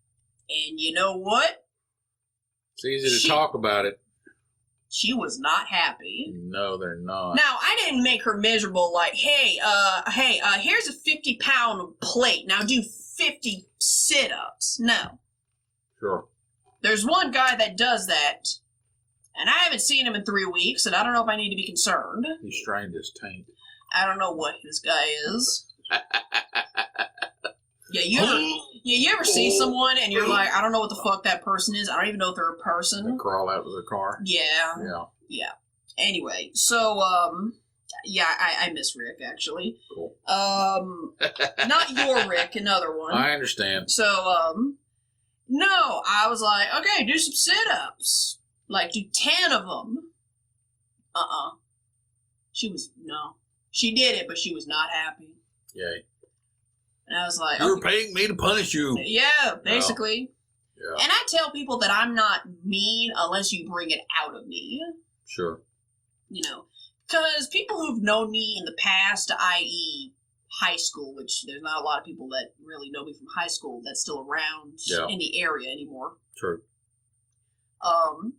And you know what? It's easy to talk about it. She was not happy. No, they're not. Now, I didn't make her miserable like, hey, here's a 50-pound plate. Now do 50 sit-ups. No. Sure. There's one guy that does that, and I haven't seen him in 3 weeks, and I don't know if I need to be concerned. He strained his taint. I don't know what this guy is. You ever see someone and you're like, I don't know what the fuck that person is. I don't even know if they're a person. They crawl out of their car. Yeah. Anyway, so I miss Rick actually. Cool. Not your Rick, another one. I understand. So no, I was like, okay, do some sit-ups, like do 10 of them. She did it, but she was not happy. Yay. And I was like, you're paying me to punish you. Yeah, basically. Yeah. And I tell people that I'm not mean unless you bring it out of me. Sure. You know, because people who've known me in the past, i.e. high school, which there's not a lot of people that really know me from high school that's still around in the area anymore. True. I'm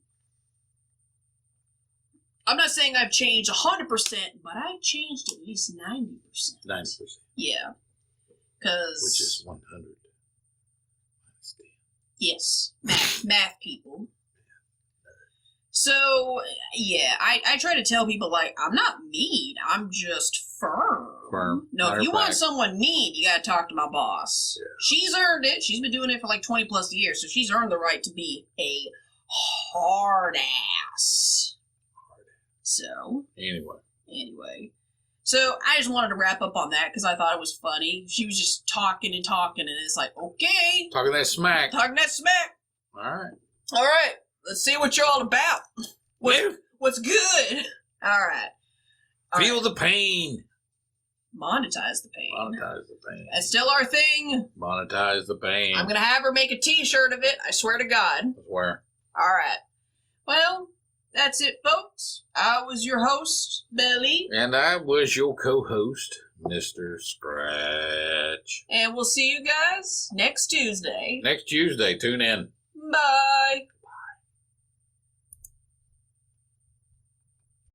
not saying I've changed 100%, but I've changed at least 90%. 90%. Yeah. Which is 100. Yes, math people. So, yeah, I try to tell people, like, I'm not mean. I'm just firm. No, if you want someone mean, you gotta talk to my boss. Yeah. She's earned it. She's been doing it for like 20 plus years, so she's earned the right to be a hard ass. So. Anyway. So I just wanted to wrap up on that because I thought it was funny. She was just talking, and it's like, okay. Talking that smack. All right. Let's see what you're all about. What's good? All right. Feel the pain. Monetize the pain. Monetize the pain. That's still our thing. Monetize the pain. I'm going to have her make a t-shirt of it. I swear to God. I swear. All right. Well, that's it, folks. I was your host, Bel-E. And I was your co-host, Mr. Scratch. And we'll see you guys next Tuesday. Next Tuesday. Tune in. Bye.